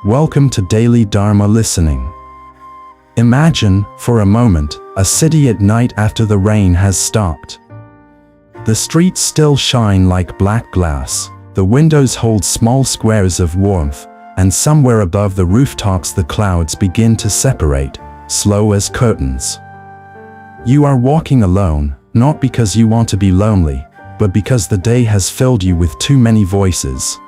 Welcome to Daily Dharma Listening. Imagine, for a moment, a city at night after the rain has stopped. The streets still shine like black glass, the windows hold small squares of warmth, and somewhere above the rooftops the clouds begin to separate, slow as curtains. You are walking alone, not because you want to be lonely, but because the day has filled you with too many voices.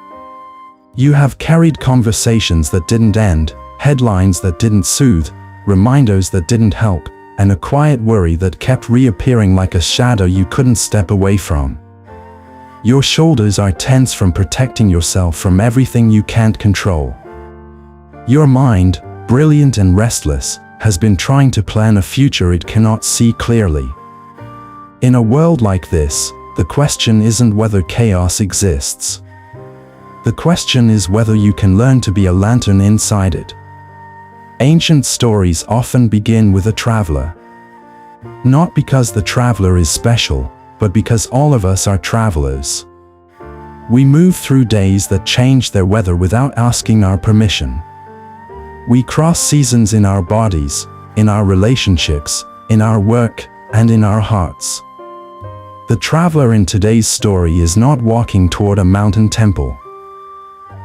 You have carried conversations that didn't end, headlines that didn't soothe, reminders that didn't help, and a quiet worry that kept reappearing like a shadow you couldn't step away from. Your shoulders are tense from protecting yourself from everything you can't control. Your mind, brilliant and restless, has been trying to plan a future it cannot see clearly. In a world like this, the question isn't whether chaos exists. The question is whether you can learn to be a lantern inside it. Ancient stories often begin with a traveler. Not because the traveler is special, but because all of us are travelers. We move through days that change their weather without asking our permission. We cross seasons in our bodies, in our relationships, in our work, and in our hearts. The traveler in today's story is not walking toward a mountain temple.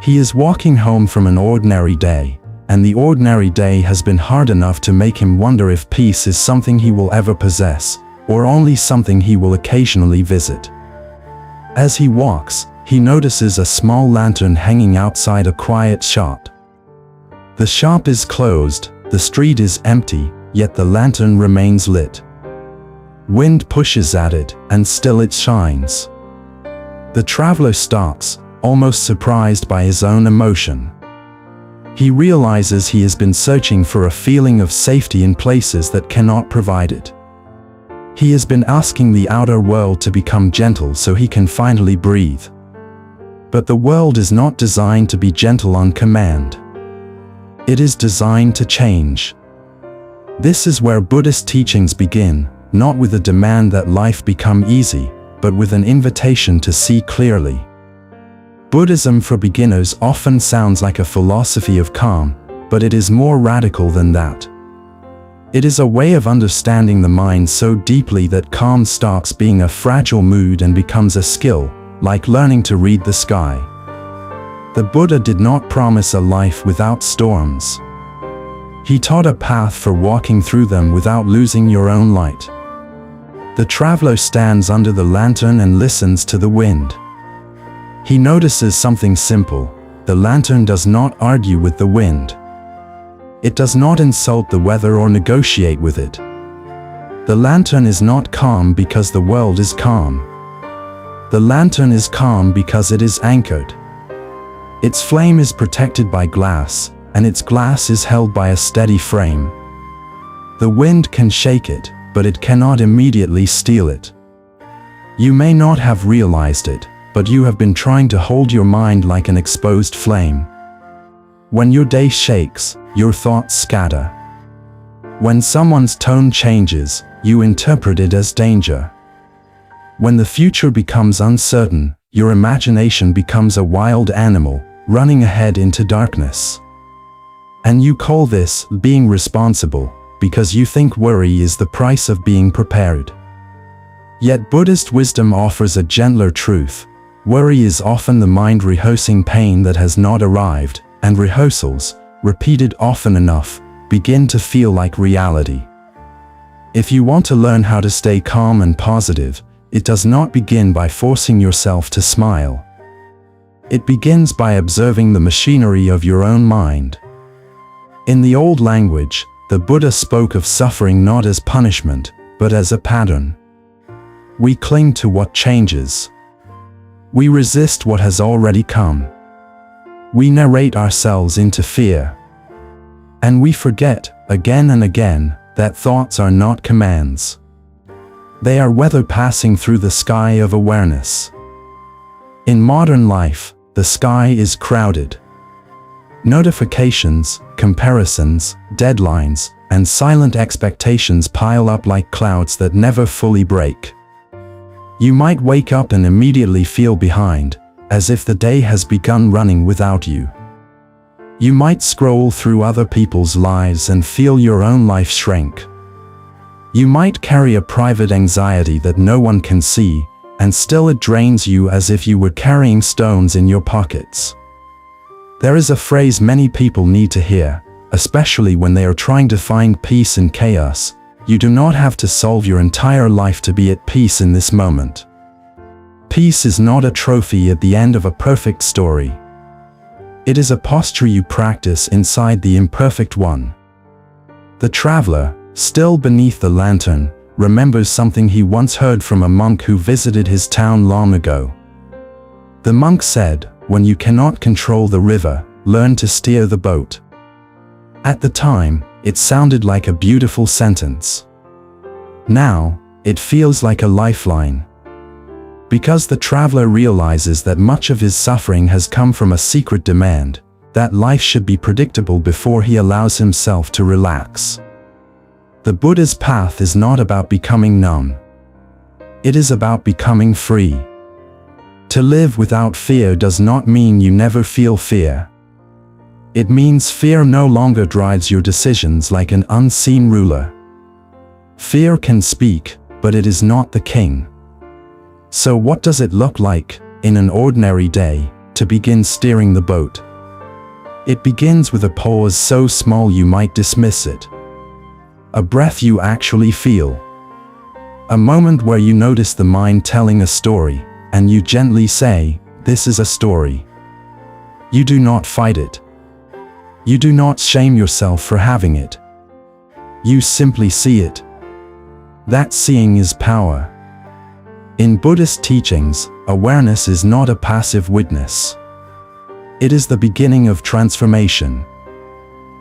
He is walking home from an ordinary day, and the ordinary day has been hard enough to make him wonder if peace is something he will ever possess, or only something he will occasionally visit. As he walks, he notices a small lantern hanging outside a quiet shop. The shop is closed, the street is empty, yet the lantern remains lit. Wind pushes at it, and still it shines. The traveler stops, almost surprised by his own emotion. He realizes he has been searching for a feeling of safety in places that cannot provide it. He has been asking the outer world to become gentle so he can finally breathe. But the world is not designed to be gentle on command. It is designed to change. This is where Buddhist teachings begin, not with a demand that life become easy, but with an invitation to see clearly. Buddhism for beginners often sounds like a philosophy of calm, but it is more radical than that. It is a way of understanding the mind so deeply that calm stops being a fragile mood and becomes a skill, like learning to read the sky. The Buddha did not promise a life without storms. He taught a path for walking through them without losing your own light. The traveler stands under the lantern and listens to the wind. He notices something simple: the lantern does not argue with the wind. It does not insult the weather or negotiate with it. The lantern is not calm because the world is calm. The lantern is calm because it is anchored. Its flame is protected by glass, and its glass is held by a steady frame. The wind can shake it, but it cannot immediately steal it. You may not have realized it, but you have been trying to hold your mind like an exposed flame. When your day shakes, your thoughts scatter. When someone's tone changes, you interpret it as danger. When the future becomes uncertain, your imagination becomes a wild animal, running ahead into darkness. And you call this being responsible, because you think worry is the price of being prepared. Yet Buddhist wisdom offers a gentler truth. Worry is often the mind rehearsing pain that has not arrived, and rehearsals, repeated often enough, begin to feel like reality. If you want to learn how to stay calm and positive, it does not begin by forcing yourself to smile. It begins by observing the machinery of your own mind. In the old language, the Buddha spoke of suffering not as punishment, but as a pattern. We cling to what changes. We resist what has already come. We narrate ourselves into fear. And we forget, again and again, that thoughts are not commands. They are weather passing through the sky of awareness. In modern life, the sky is crowded. Notifications, comparisons, deadlines, and silent expectations pile up like clouds that never fully break. You might wake up and immediately feel behind, as if the day has begun running without you. You might scroll through other people's lives and feel your own life shrink. You might carry a private anxiety that no one can see, and still it drains you as if you were carrying stones in your pockets. There is a phrase many people need to hear, especially when they are trying to find peace in chaos. You do not have to solve your entire life to be at peace in this moment. Peace is not a trophy at the end of a perfect story. It is a posture you practice inside the imperfect one. The traveler, still beneath the lantern, remembers something he once heard from a monk who visited his town long ago. The monk said, "When you cannot control the river, learn to steer the boat." At the time, it sounded like a beautiful sentence. Now, it feels like a lifeline. Because the traveler realizes that much of his suffering has come from a secret demand, that life should be predictable before he allows himself to relax. The Buddha's path is not about becoming numb. It is about becoming free. To live without fear does not mean you never feel fear. It means fear no longer drives your decisions like an unseen ruler. Fear can speak, but it is not the king. So what does it look like, in an ordinary day, to begin steering the boat? It begins with a pause so small you might dismiss it. A breath you actually feel. A moment where you notice the mind telling a story, and you gently say, "This is a story." You do not fight it. You do not shame yourself for having it. You simply see it. That seeing is power. In Buddhist teachings, awareness is not a passive witness. It is the beginning of transformation.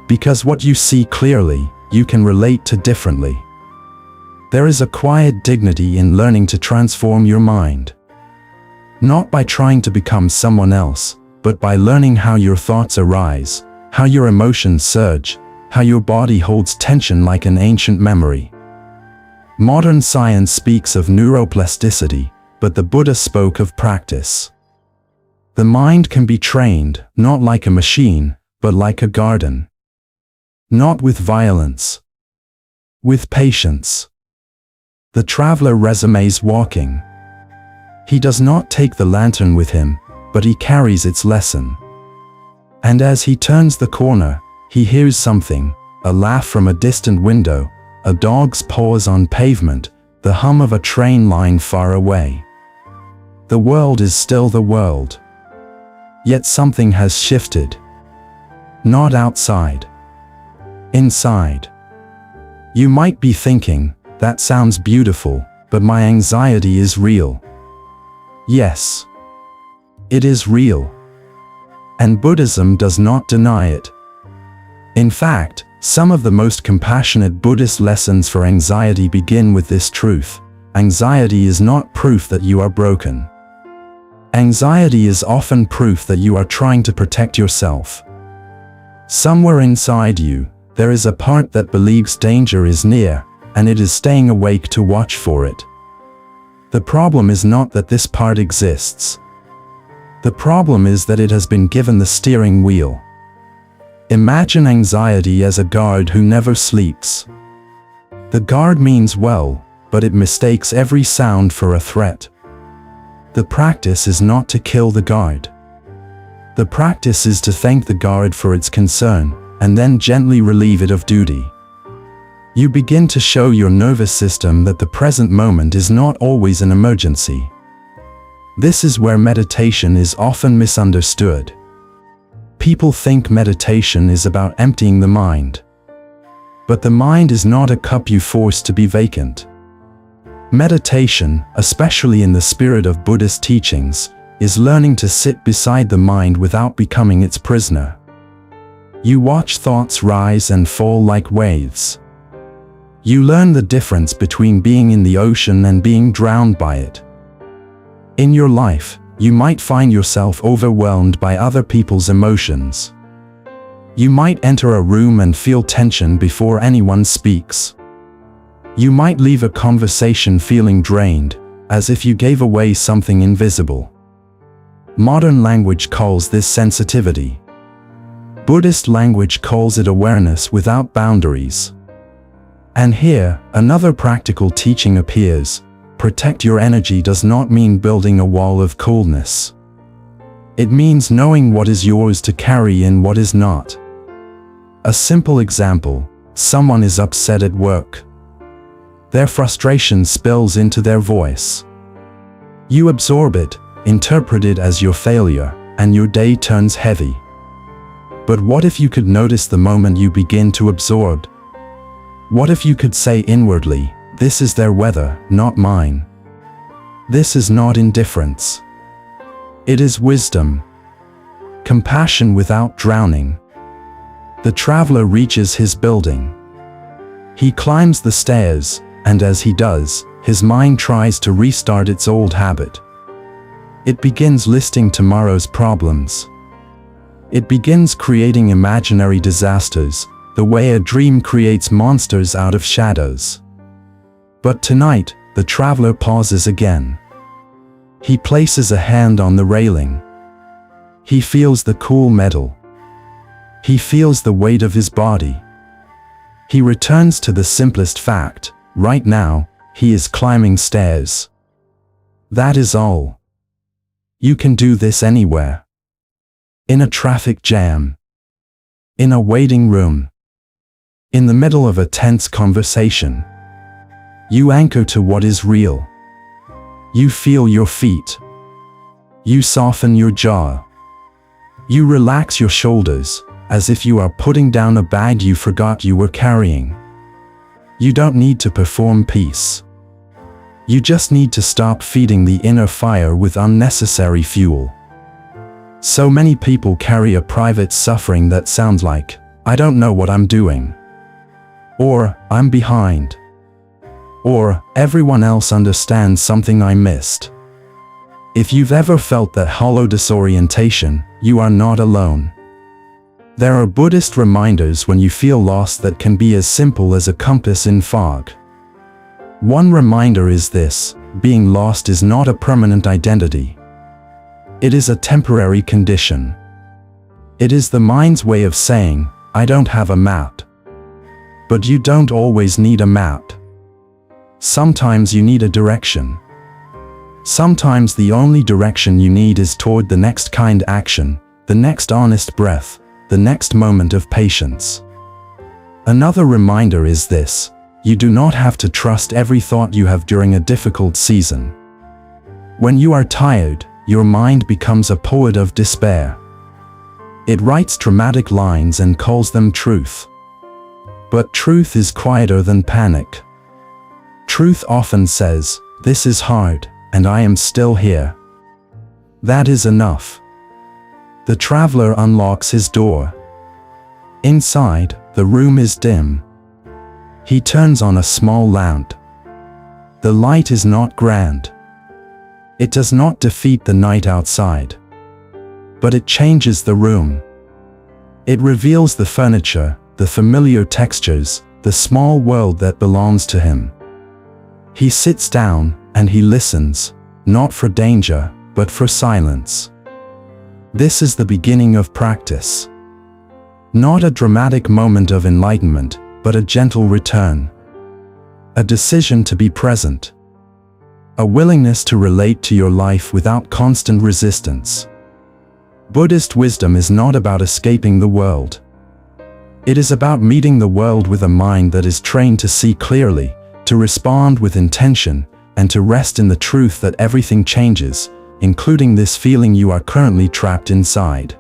Because what you see clearly, you can relate to differently. There is a quiet dignity in learning to transform your mind. Not by trying to become someone else, but by learning how your thoughts arise, how your emotions surge, how your body holds tension like an ancient memory. Modern science speaks of neuroplasticity, but the Buddha spoke of practice. The mind can be trained, not like a machine, but like a garden. Not with violence. With patience. The traveler resumes walking. He does not take the lantern with him, but he carries its lesson. And as he turns the corner, he hears something, a laugh from a distant window, a dog's paws on pavement, the hum of a train line far away. The world is still the world. Yet something has shifted. Not outside. Inside. You might be thinking, "That sounds beautiful, but my anxiety is real." Yes. It is real. And Buddhism does not deny it. In fact, some of the most compassionate Buddhist lessons for anxiety begin with this truth: anxiety is not proof that you are broken. Anxiety is often proof that you are trying to protect yourself. Somewhere inside you, there is a part that believes danger is near, and it is staying awake to watch for it. The problem is not that this part exists. The problem is that it has been given the steering wheel. Imagine anxiety as a guard who never sleeps. The guard means well, but it mistakes every sound for a threat. The practice is not to kill the guard. The practice is to thank the guard for its concern, and then gently relieve it of duty. You begin to show your nervous system that the present moment is not always an emergency. This is where meditation is often misunderstood. People think meditation is about emptying the mind. But the mind is not a cup you force to be vacant. Meditation, especially in the spirit of Buddhist teachings, is learning to sit beside the mind without becoming its prisoner. You watch thoughts rise and fall like waves. You learn the difference between being in the ocean and being drowned by it. In your life, you might find yourself overwhelmed by other people's emotions. You might enter a room and feel tension before anyone speaks. You might leave a conversation feeling drained, as if you gave away something invisible. Modern language calls this sensitivity. Buddhist language calls it awareness without boundaries. And here, another practical teaching appears. Protect your energy does not mean building a wall of coolness. It means knowing what is yours to carry and what is not. A simple example: someone is upset at work. Their frustration spills into their voice. You absorb it, interpret it as your failure, and your day turns heavy. But what if you could notice the moment you begin to absorb? What if you could say inwardly, "This is their weather, not mine." This is not indifference. It is wisdom. Compassion without drowning. The traveler reaches his building. He climbs the stairs, and as he does, his mind tries to restart its old habit. It begins listing tomorrow's problems. It begins creating imaginary disasters, the way a dream creates monsters out of shadows. But tonight, the traveler pauses again. He places a hand on the railing. He feels the cool metal. He feels the weight of his body. He returns to the simplest fact: right now, he is climbing stairs. That is all. You can do this anywhere. In a traffic jam. In a waiting room. In the middle of a tense conversation. You anchor to what is real. You feel your feet. You soften your jaw. You relax your shoulders, as if you are putting down a bag you forgot you were carrying. You don't need to perform peace. You just need to stop feeding the inner fire with unnecessary fuel. So many people carry a private suffering that sounds like, "I don't know what I'm doing," or "I'm behind," or "everyone else understands something I missed." If you've ever felt that hollow disorientation, you are not alone. There are Buddhist reminders when you feel lost that can be as simple as a compass in fog. One reminder is this: being lost is not a permanent identity. It is a temporary condition. It is the mind's way of saying, "I don't have a map." But you don't always need a map. Sometimes you need a direction. Sometimes the only direction you need is toward the next kind action, the next honest breath, the next moment of patience. Another reminder is this: you do not have to trust every thought you have during a difficult season. When you are tired, your mind becomes a poet of despair. It writes dramatic lines and calls them truth. But truth is quieter than panic. Truth often says, "This is hard, and I am still here." That is enough. The traveler unlocks his door. Inside, the room is dim. He turns on a small lamp. The light is not grand. It does not defeat the night outside. But it changes the room. It reveals the furniture, the familiar textures, the small world that belongs to him. He sits down, and he listens, not for danger, but for silence. This is the beginning of practice. Not a dramatic moment of enlightenment, but a gentle return. A decision to be present. A willingness to relate to your life without constant resistance. Buddhist wisdom is not about escaping the world. It is about meeting the world with a mind that is trained to see clearly, to respond with intention, and to rest in the truth that everything changes, including this feeling you are currently trapped inside.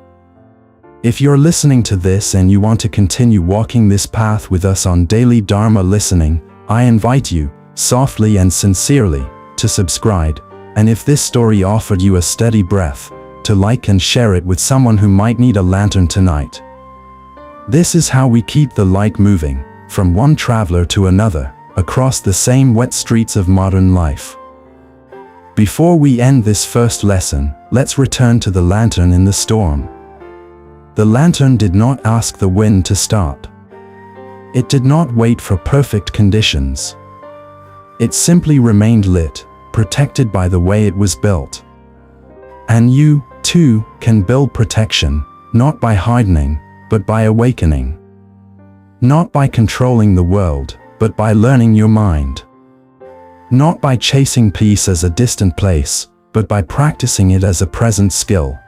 If you're listening to this and you want to continue walking this path with us on daily Dharma listening, I invite you, softly and sincerely, to subscribe, and if this story offered you a steady breath, to like and share it with someone who might need a lantern tonight. This is how we keep the light moving, from one traveler to another, across the same wet streets of modern life. Before we end this first lesson, let's return to the lantern in the storm. The lantern did not ask the wind to stop. It did not wait for perfect conditions. It simply remained lit, protected by the way it was built. And you, too, can build protection, not by hardening, but by awakening. Not by controlling the world, but by learning your mind. Not by chasing peace as a distant place, but by practicing it as a present skill.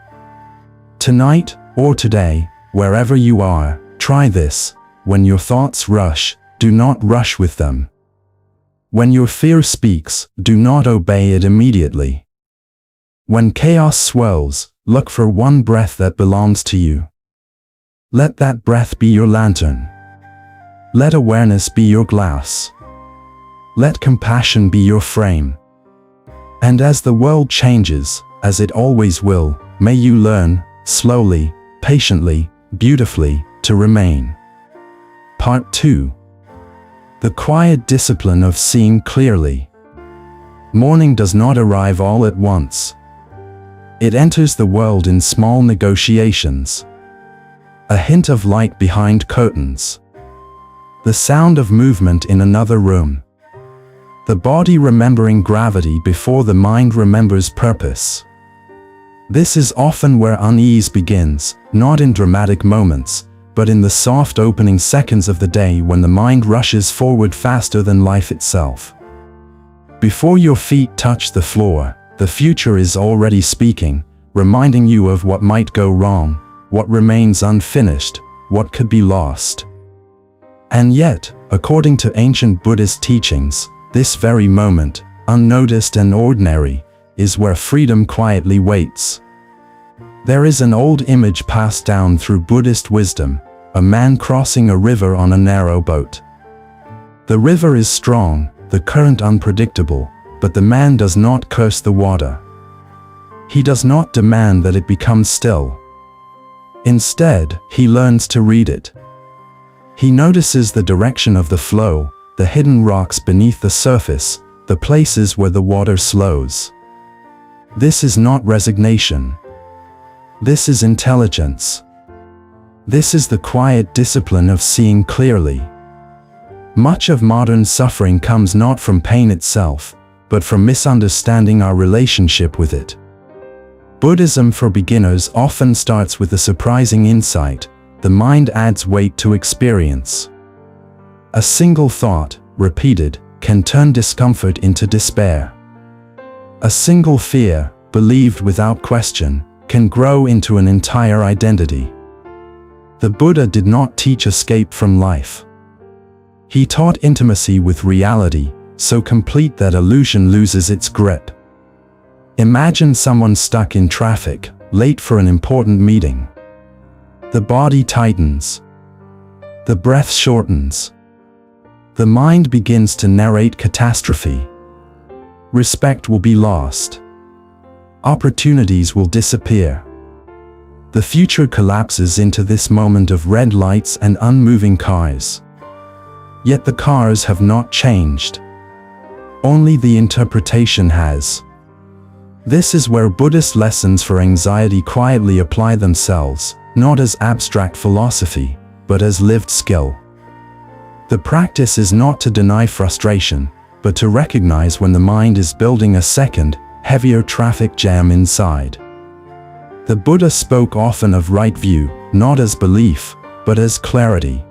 Tonight, or today, wherever you are, try this. When your thoughts rush, do not rush with them. When your fear speaks, do not obey it immediately. When chaos swells, look for one breath that belongs to you. Let that breath be your lantern. Let awareness be your glass. Let compassion be your frame. And as the world changes, as it always will, may you learn, slowly, patiently, beautifully, to remain. Part 2. The quiet discipline of seeing clearly. Morning does not arrive all at once. It enters the world in small negotiations. A hint of light behind curtains. The sound of movement in another room. The body remembering gravity before the mind remembers purpose. This is often where unease begins, not in dramatic moments, but in the soft opening seconds of the day when the mind rushes forward faster than life itself. Before your feet touch the floor, the future is already speaking, reminding you of what might go wrong, what remains unfinished, what could be lost. And yet, according to ancient Buddhist teachings, this very moment, unnoticed and ordinary, is where freedom quietly waits. There is an old image passed down through Buddhist wisdom, a man crossing a river on a narrow boat. The river is strong, the current unpredictable, but the man does not curse the water. He does not demand that it become still. Instead, he learns to read it. He notices the direction of the flow, the hidden rocks beneath the surface, the places where the water slows. This is not resignation. This is intelligence. This is the quiet discipline of seeing clearly. Much of modern suffering comes not from pain itself, but from misunderstanding our relationship with it. Buddhism for beginners often starts with a surprising insight: the mind adds weight to experience. A single thought, repeated, can turn discomfort into despair. A single fear, believed without question, can grow into an entire identity. The Buddha did not teach escape from life. He taught intimacy with reality, so complete that illusion loses its grip. Imagine someone stuck in traffic, late for an important meeting. The body tightens. The breath shortens. The mind begins to narrate catastrophe. Respect will be lost. Opportunities will disappear. The future collapses into this moment of red lights and unmoving cars. Yet the cars have not changed. Only the interpretation has. This is where Buddhist lessons for anxiety quietly apply themselves, not as abstract philosophy, but as lived skill. The practice is not to deny frustration, but to recognize when the mind is building a second, heavier traffic jam inside. The Buddha spoke often of right view, not as belief, but as clarity.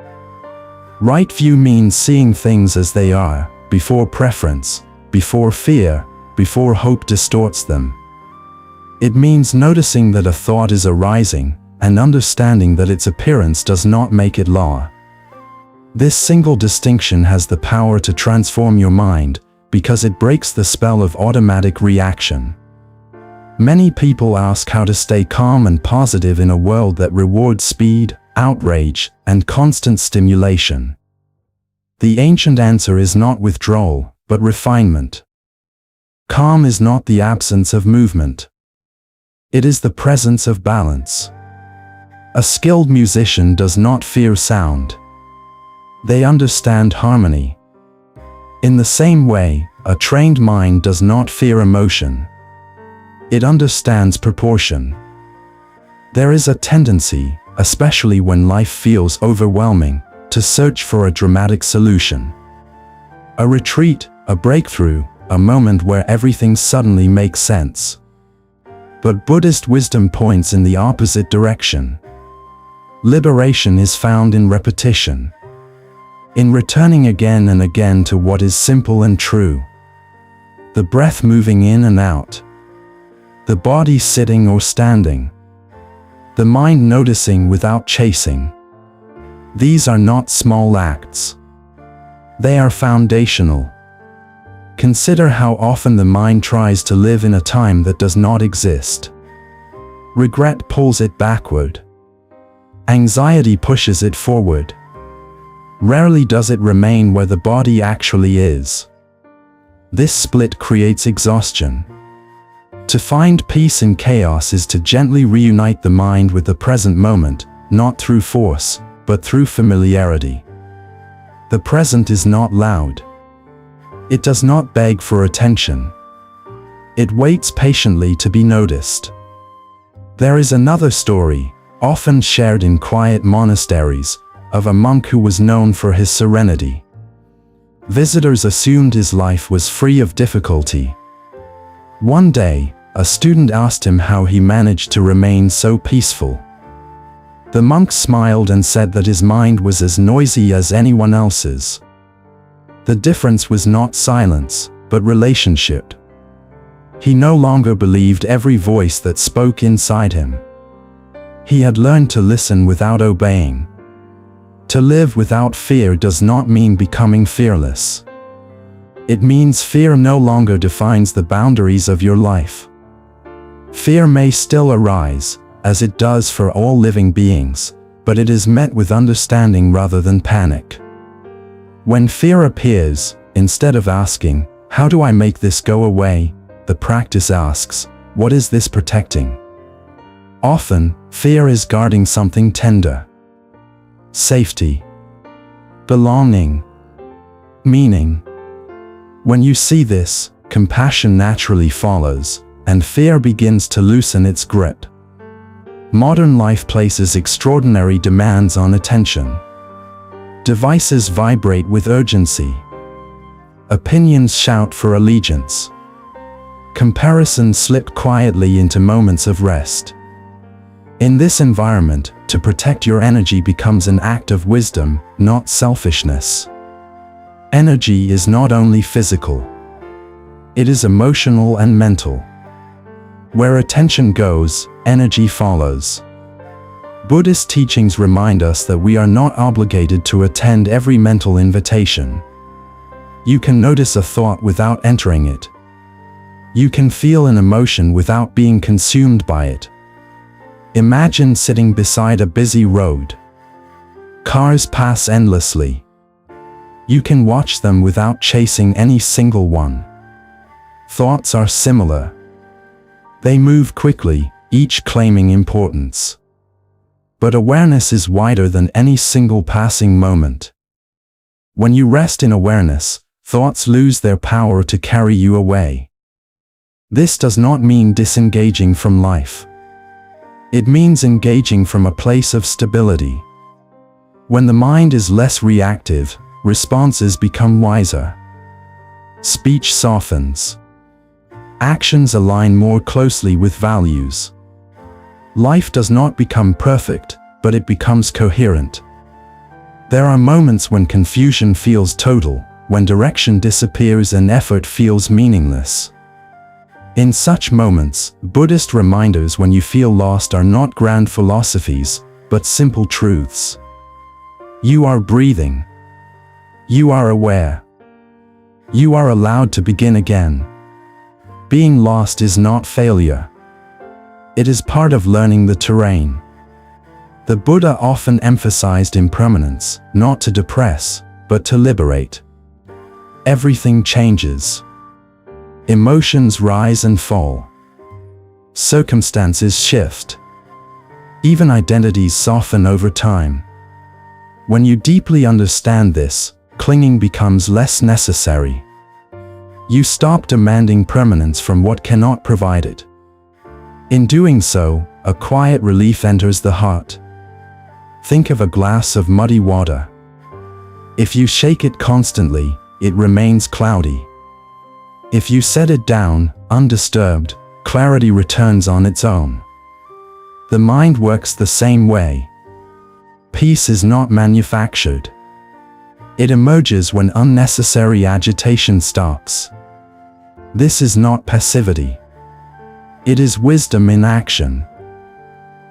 Right view means seeing things as they are, before preference, before fear, before hope distorts them. It means noticing that a thought is arising, and understanding that its appearance does not make it law. This single distinction has the power to transform your mind, because it breaks the spell of automatic reaction. Many people ask how to stay calm and positive in a world that rewards speed, outrage, and constant stimulation. The ancient answer is not withdrawal, but refinement. Calm is not the absence of movement. It is the presence of balance. A skilled musician does not fear sound. They understand harmony. In the same way, a trained mind does not fear emotion. It understands proportion. There is a tendency, especially when life feels overwhelming, to search for a dramatic solution. A retreat, a breakthrough, a moment where everything suddenly makes sense. But Buddhist wisdom points in the opposite direction. Liberation is found in repetition, in returning again and again to what is simple and true. The breath moving in and out, the body sitting or standing, the mind noticing without chasing. These are not small acts. They are foundational. Consider how often the mind tries to live in a time that does not exist. Regret pulls it backward. Anxiety pushes it forward. Rarely does it remain where the body actually is. This split creates exhaustion. To find peace in chaos is to gently reunite the mind with the present moment, not through force, but through familiarity. The present is not loud. It does not beg for attention. It waits patiently to be noticed. There is another story, often shared in quiet monasteries, of a monk who was known for his serenity. Visitors assumed his life was free of difficulty. One day, a student asked him how he managed to remain so peaceful. The monk smiled and said that his mind was as noisy as anyone else's. The difference was not silence, but relationship. He no longer believed every voice that spoke inside him. He had learned to listen without obeying. To live without fear does not mean becoming fearless. It means fear no longer defines the boundaries of your life. Fear may still arise, as it does for all living beings, but it is met with understanding rather than panic. When fear appears, instead of asking, "How do I make this go away?" the practice asks, "What is this protecting?" Often, fear is guarding something tender. Safety, belonging, meaning. When you see this, compassion naturally follows, and fear begins to loosen its grip. Modern life places extraordinary demands on attention. Devices vibrate with urgency. Opinions shout for allegiance. Comparisons slip quietly into moments of rest. In this environment, to protect your energy becomes an act of wisdom, not selfishness. Energy is not only physical. It is emotional and mental. Where attention goes, energy follows. Buddhist teachings remind us that we are not obligated to attend every mental invitation. You can notice a thought without entering it. You can feel an emotion without being consumed by it. Imagine sitting beside a busy road. Cars pass endlessly. You can watch them without chasing any single one. Thoughts are similar. They move quickly, each claiming importance. But awareness is wider than any single passing moment. When you rest in awareness, thoughts lose their power to carry you away. This does not mean disengaging from life. It means engaging from a place of stability. When the mind is less reactive, responses become wiser. Speech softens. Actions align more closely with values. Life does not become perfect, but it becomes coherent. There are moments when confusion feels total, when direction disappears and effort feels meaningless. In such moments, Buddhist reminders when you feel lost are not grand philosophies, but simple truths. You are breathing. You are aware. You are allowed to begin again. Being lost is not failure. It is part of learning the terrain. The Buddha often emphasized impermanence, not to depress, but to liberate. Everything changes. Emotions rise and fall. Circumstances shift. Even identities soften over time. When you deeply understand this, clinging becomes less necessary. You stop demanding permanence from what cannot provide it. In doing so, a quiet relief enters the heart. Think of a glass of muddy water. If you shake it constantly, it remains cloudy. If you set it down, undisturbed, clarity returns on its own. The mind works the same way. Peace is not manufactured. It emerges when unnecessary agitation stops. This is not passivity. It is wisdom in action.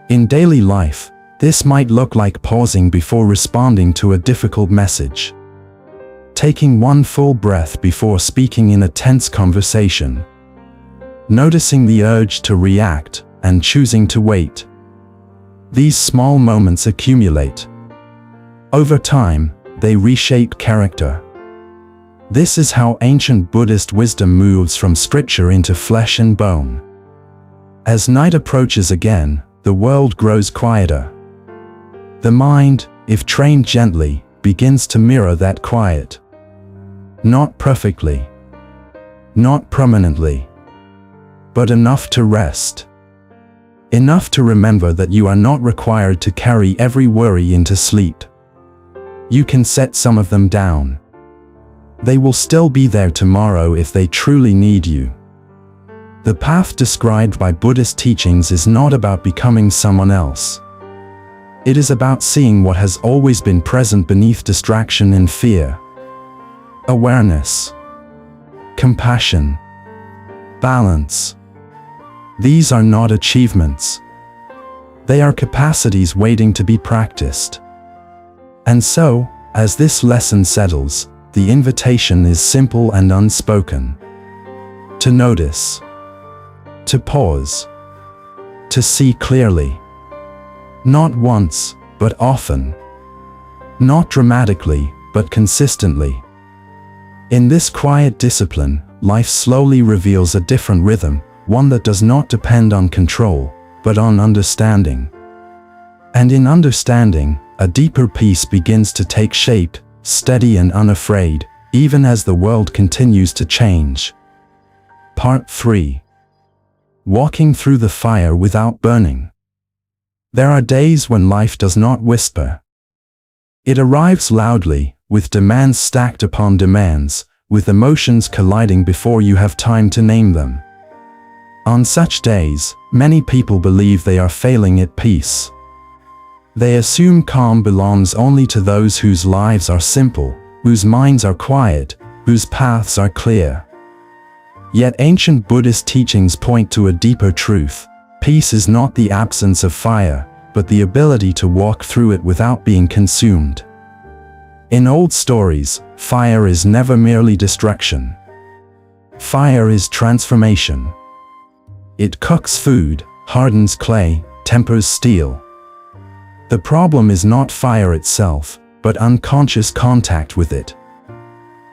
In daily life, this might look like pausing before responding to a difficult message, taking one full breath before speaking in a tense conversation, noticing the urge to react and choosing to wait. These small moments accumulate. Over time, they reshape character. This is how ancient Buddhist wisdom moves from scripture into flesh and bone. As night approaches again, the world grows quieter. The mind, if trained gently, begins to mirror that quiet. Not perfectly, not permanently, but enough to rest. Enough to remember that you are not required to carry every worry into sleep. You can set some of them down. They will still be there tomorrow if they truly need you. The path described by Buddhist teachings is not about becoming someone else. It is about seeing what has always been present beneath distraction and fear. Awareness, compassion, balance. These are not achievements. They are capacities waiting to be practiced. And so, as this lesson settles, the invitation is simple and unspoken. To notice, to pause, to see clearly. Not once, but often. Not dramatically, but consistently. In this quiet discipline, life slowly reveals a different rhythm, one that does not depend on control, but on understanding. And in understanding, a deeper peace begins to take shape, steady and unafraid, even as the world continues to change. Part 3. Walking through the fire without burning. There are days when life does not whisper. It arrives loudly, with demands stacked upon demands, with emotions colliding before you have time to name them. On such days, many people believe they are failing at peace. They assume calm belongs only to those whose lives are simple, whose minds are quiet, whose paths are clear. Yet ancient Buddhist teachings point to a deeper truth. Peace is not the absence of fire, but the ability to walk through it without being consumed. In old stories, fire is never merely destruction. Fire is transformation. It cooks food, hardens clay, tempers steel. The problem is not fire itself, but unconscious contact with it.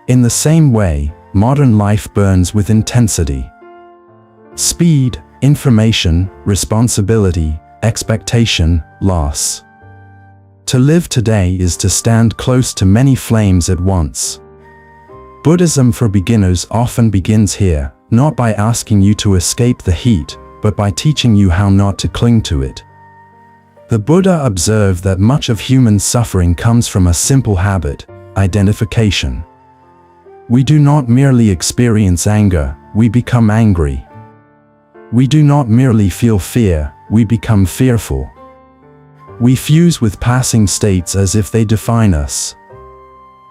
In the same way, modern life burns with intensity. Speed, information, responsibility, expectation, loss. To live today is to stand close to many flames at once. Buddhism for beginners often begins here, not by asking you to escape the heat, but by teaching you how not to cling to it. The Buddha observed that much of human suffering comes from a simple habit, identification. We do not merely experience anger, we become angry. We do not merely feel fear, we become fearful. We fuse with passing states as if they define us.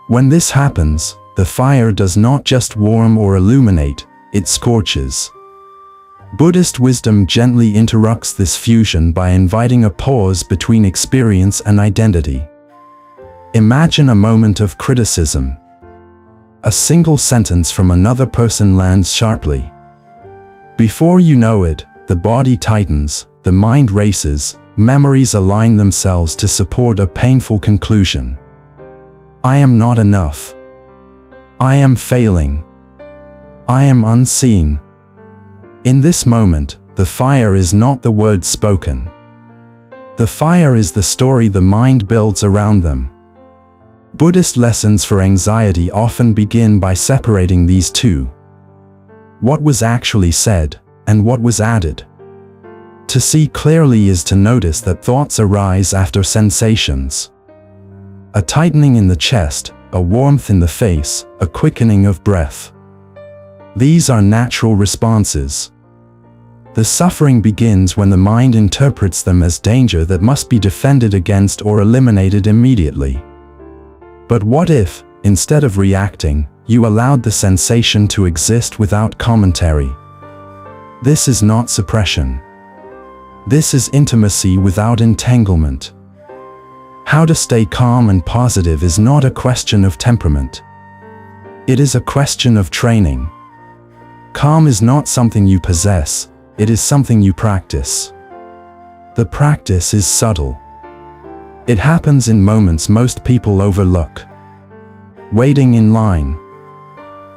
When this happens, the fire does not just warm or illuminate, it scorches. Buddhist wisdom gently interrupts this fusion by inviting a pause between experience and identity. Imagine a moment of criticism. A single sentence from another person lands sharply. Before you know it, the body tightens, the mind races, memories align themselves to support a painful conclusion. I am not enough. I am failing. I am unseen. In this moment, the fire is not the words spoken. The fire is the story the mind builds around them. Buddhist lessons for anxiety often begin by separating these two. What was actually said, and what was added. To see clearly is to notice that thoughts arise after sensations. A tightening in the chest, a warmth in the face, a quickening of breath. These are natural responses. The suffering begins when the mind interprets them as danger that must be defended against or eliminated immediately. But what if, instead of reacting, you allowed the sensation to exist without commentary? This is not suppression. This is intimacy without entanglement. How to stay calm and positive is not a question of temperament. It is a question of training. Calm is not something you possess, it is something you practice. The practice is subtle. It happens in moments most people overlook. Waiting in line.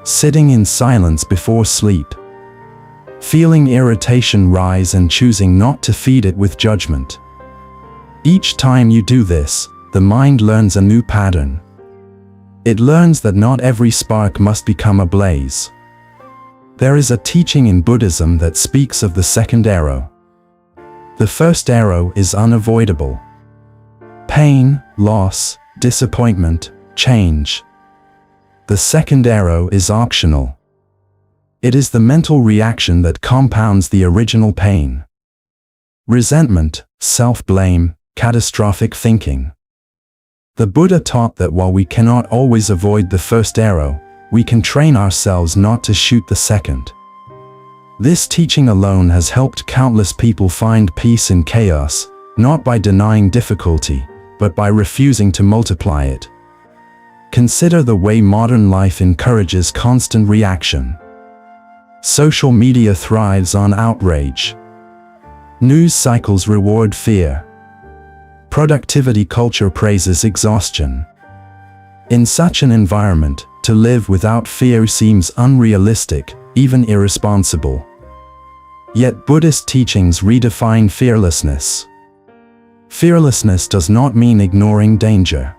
Sitting in silence before sleep. Feeling irritation rise and choosing not to feed it with judgment. Each time you do this, the mind learns a new pattern. It learns that not every spark must become a blaze. There is a teaching in Buddhism that speaks of the second arrow. The first arrow is unavoidable. Pain, loss, disappointment, change. The second arrow is optional. It is the mental reaction that compounds the original pain. Resentment, self-blame, catastrophic thinking. The Buddha taught that while we cannot always avoid the first arrow, we can train ourselves not to shoot the second. This teaching alone has helped countless people find peace in chaos, not by denying difficulty, but by refusing to multiply it. Consider the way modern life encourages constant reaction. Social media thrives on outrage. News cycles reward fear. Productivity culture praises exhaustion. In such an environment, to live without fear seems unrealistic, even irresponsible. Yet Buddhist teachings redefine fearlessness. Fearlessness does not mean ignoring danger.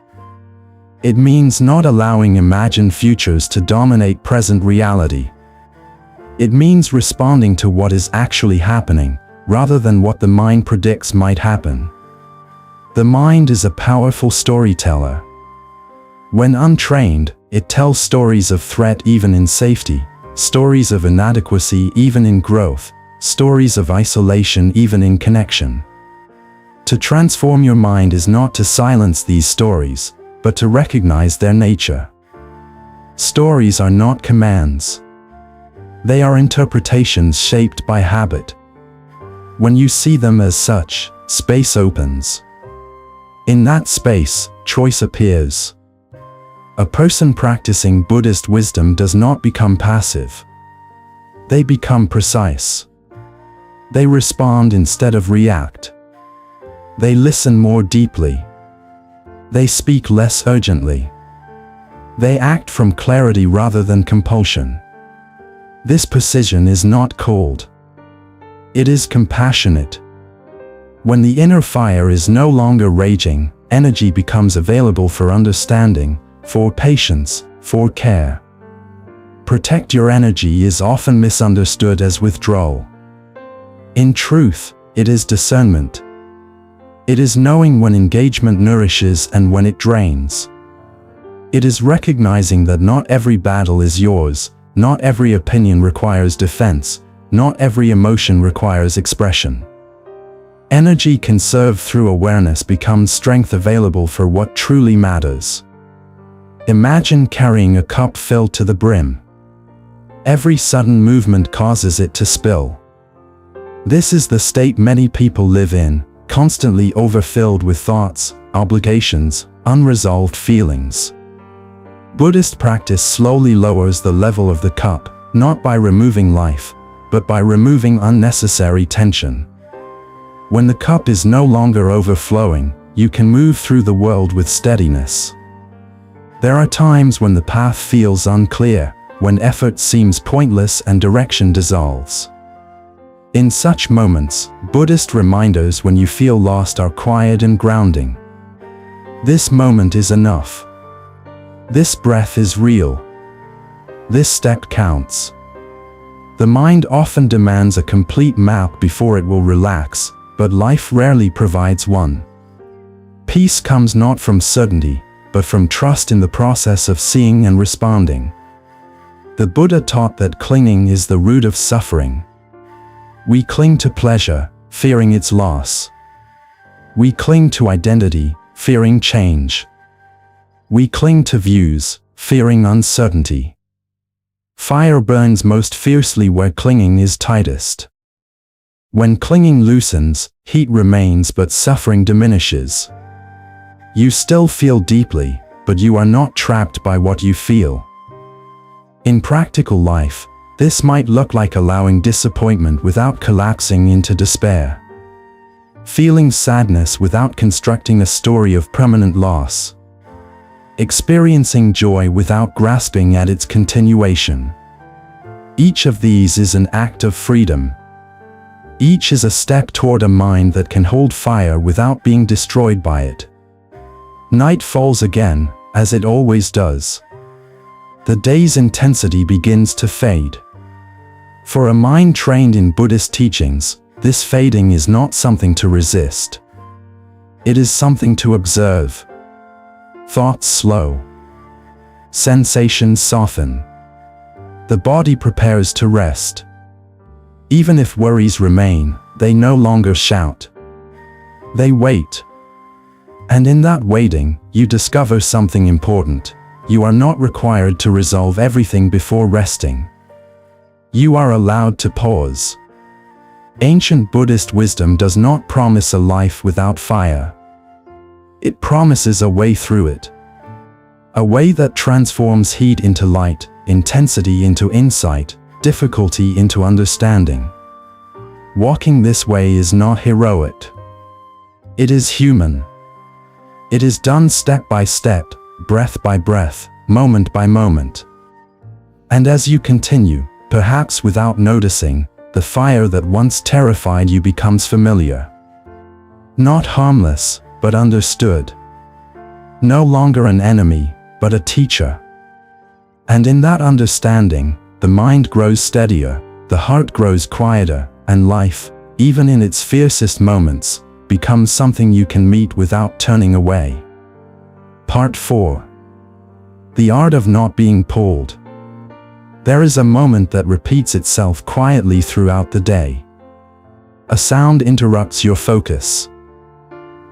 It means not allowing imagined futures to dominate present reality. It means responding to what is actually happening, rather than what the mind predicts might happen. The mind is a powerful storyteller. When untrained, it tells stories of threat even in safety, stories of inadequacy even in growth, stories of isolation even in connection. To transform your mind is not to silence these stories, but to recognize their nature. Stories are not commands. They are interpretations shaped by habit. When you see them as such, space opens. In that space, choice appears. A person practicing Buddhist wisdom does not become passive. They become precise. They respond instead of react. They listen more deeply. They speak less urgently. They act from clarity rather than compulsion. This precision is not cold. It is compassionate. When the inner fire is no longer raging, energy becomes available for understanding, for patience, for care. Protect your energy is often misunderstood as withdrawal. In truth, it is discernment. It is knowing when engagement nourishes and when it drains. It is recognizing that not every battle is yours, not every opinion requires defense, not every emotion requires expression. Energy conserved through awareness becomes strength available for what truly matters. Imagine carrying a cup filled to the brim. Every sudden movement causes it to spill. This is the state many people live in, constantly overfilled with thoughts, obligations, unresolved feelings. Buddhist practice slowly lowers the level of the cup, not by removing life, but by removing unnecessary tension. When the cup is no longer overflowing, you can move through the world with steadiness. There are times when the path feels unclear, when effort seems pointless and direction dissolves. In such moments, Buddhist reminders when you feel lost are quiet and grounding. This moment is enough. This breath is real. This step counts. The mind often demands a complete map before it will relax, but life rarely provides one. Peace comes not from certainty, but from trust in the process of seeing and responding. The Buddha taught that clinging is the root of suffering. We cling to pleasure, fearing its loss. We cling to identity, fearing change. We cling to views, fearing uncertainty. Fire burns most fiercely where clinging is tightest. When clinging loosens, heat remains but suffering diminishes. You still feel deeply, but you are not trapped by what you feel. In practical life, this might look like allowing disappointment without collapsing into despair. Feeling sadness without constructing a story of permanent loss. Experiencing joy without grasping at its continuation. Each of these is an act of freedom. Each is a step toward a mind that can hold fire without being destroyed by it. Night falls again, as it always does. The day's intensity begins to fade. For a mind trained in Buddhist teachings, this fading is not something to resist. It is something to observe. Thoughts slow. Sensations soften. The body prepares to rest. Even if worries remain, they no longer shout. They wait. And in that waiting, you discover something important. You are not required to resolve everything before resting. You are allowed to pause. Ancient Buddhist wisdom does not promise a life without fire. It promises a way through it. A way that transforms heat into light, intensity into insight, difficulty into understanding. Walking this way is not heroic. It is human. It is done step by step, breath by breath, moment by moment. And as you continue, perhaps without noticing, the fire that once terrified you becomes familiar. Not harmless, but understood. No longer an enemy, but a teacher. And in that understanding, the mind grows steadier, the heart grows quieter, and life, even in its fiercest moments, becomes something you can meet without turning away. Part 4. The Art of Not Being Pulled. There is a moment that repeats itself quietly throughout the day. A sound interrupts your focus.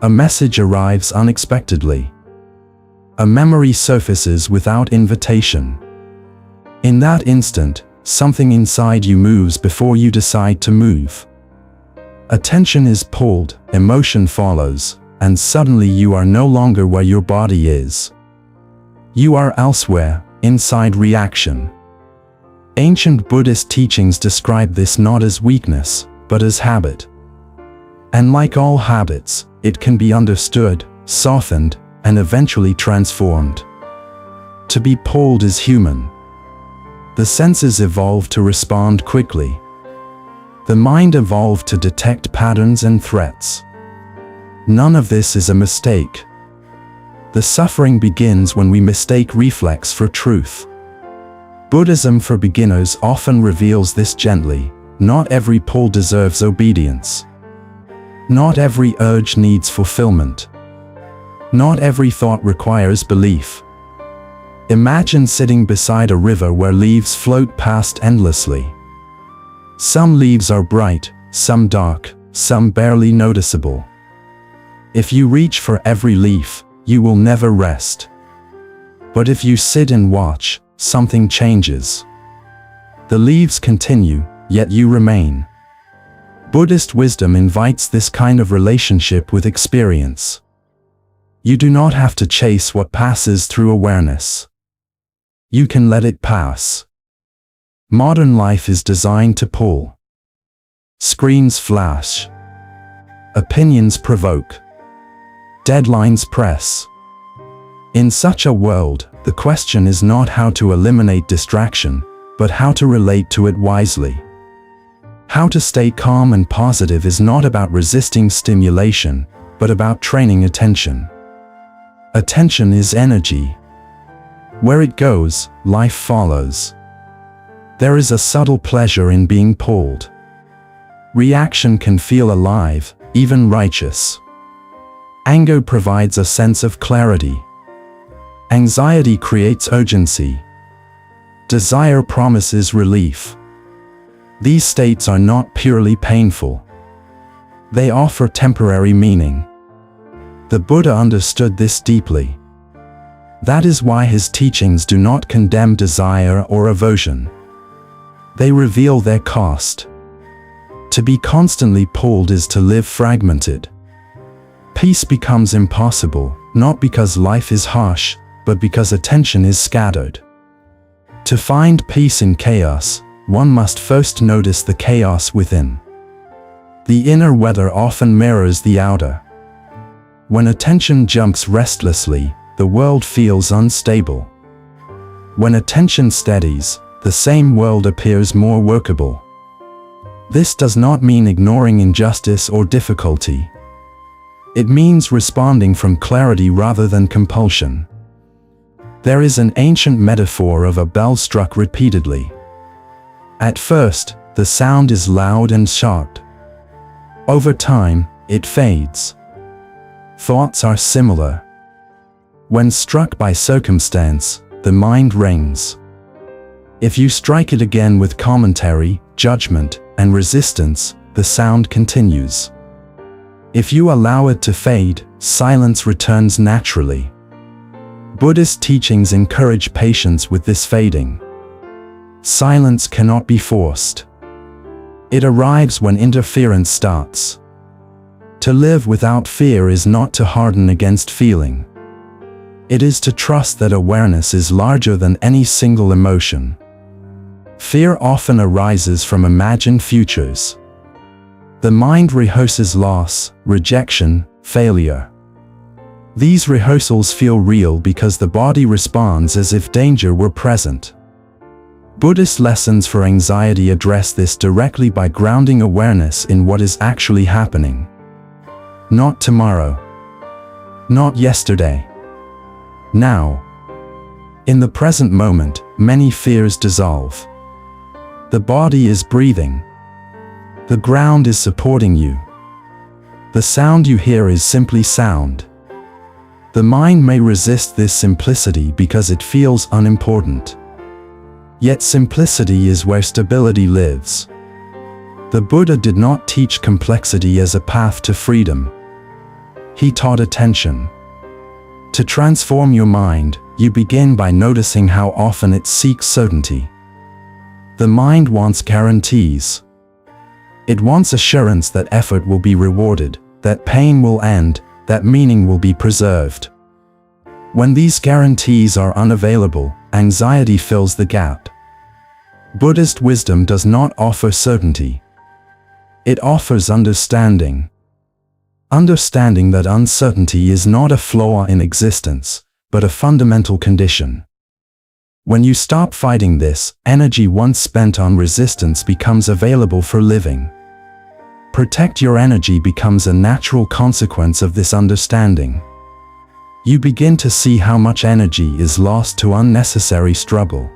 A message arrives unexpectedly. A memory surfaces without invitation. In that instant, something inside you moves before you decide to move. Attention is pulled, emotion follows, and suddenly you are no longer where your body is. You are elsewhere, inside reaction. Ancient Buddhist teachings describe this not as weakness, but as habit. And like all habits, it can be understood, softened, and eventually transformed. To be pulled is human. The senses evolved to respond quickly. The mind evolved to detect patterns and threats. None of this is a mistake. The suffering begins when we mistake reflex for truth. Buddhism for beginners often reveals this gently. Not every pull deserves obedience. Not every urge needs fulfillment. Not every thought requires belief. Imagine sitting beside a river where leaves float past endlessly. Some leaves are bright, some dark, some barely noticeable. If you reach for every leaf, you will never rest. But if you sit and watch, something changes. The leaves continue, yet you remain. Buddhist wisdom invites this kind of relationship with experience. You do not have to chase what passes through awareness. You can let it pass. Modern life is designed to pull. Screens flash. Opinions provoke. Deadlines press. In such a world, the question is not how to eliminate distraction, but how to relate to it wisely. How to stay calm and positive is not about resisting stimulation, but about training attention. Attention is energy. Where it goes, life follows. There is a subtle pleasure in being pulled. Reaction can feel alive, even righteous. Anger provides a sense of clarity. Anxiety creates urgency. Desire promises relief. These states are not purely painful. They offer temporary meaning. The Buddha understood this deeply. That is why his teachings do not condemn desire or aversion. They reveal their cost. To be constantly pulled is to live fragmented. Peace becomes impossible, not because life is harsh, but because attention is scattered. To find peace in chaos, one must first notice the chaos within. The inner weather often mirrors the outer. When attention jumps restlessly, the world feels unstable. When attention steadies, the same world appears more workable. This does not mean ignoring injustice or difficulty. It means responding from clarity rather than compulsion. There is an ancient metaphor of a bell struck repeatedly. At first, the sound is loud and sharp. Over time, it fades. Thoughts are similar. When struck by circumstance, the mind rings. If you strike it again with commentary, judgment, and resistance, the sound continues. If you allow it to fade, silence returns naturally. Buddhist teachings encourage patience with this fading. Silence cannot be forced. It arrives when interference starts. To live without fear is not to harden against feeling. It is to trust that awareness is larger than any single emotion. Fear often arises from imagined futures. The mind rehearses loss, rejection, failure. These rehearsals feel real because the body responds as if danger were present. Buddhist lessons for anxiety address this directly by grounding awareness in what is actually happening. Not tomorrow. Not yesterday. Now. In the present moment, many fears dissolve. The body is breathing. The ground is supporting you. The sound you hear is simply sound. The mind may resist this simplicity because it feels unimportant. Yet simplicity is where stability lives. The Buddha did not teach complexity as a path to freedom. He taught attention. To transform your mind, you begin by noticing how often it seeks certainty. The mind wants guarantees. It wants assurance that effort will be rewarded, that pain will end, that meaning will be preserved. When these guarantees are unavailable, anxiety fills the gap. Buddhist wisdom does not offer certainty. It offers understanding. Understanding that uncertainty is not a flaw in existence, but a fundamental condition. When you stop fighting this, energy once spent on resistance becomes available for living. Protect your energy becomes a natural consequence of this understanding. You begin to see how much energy is lost to unnecessary struggle.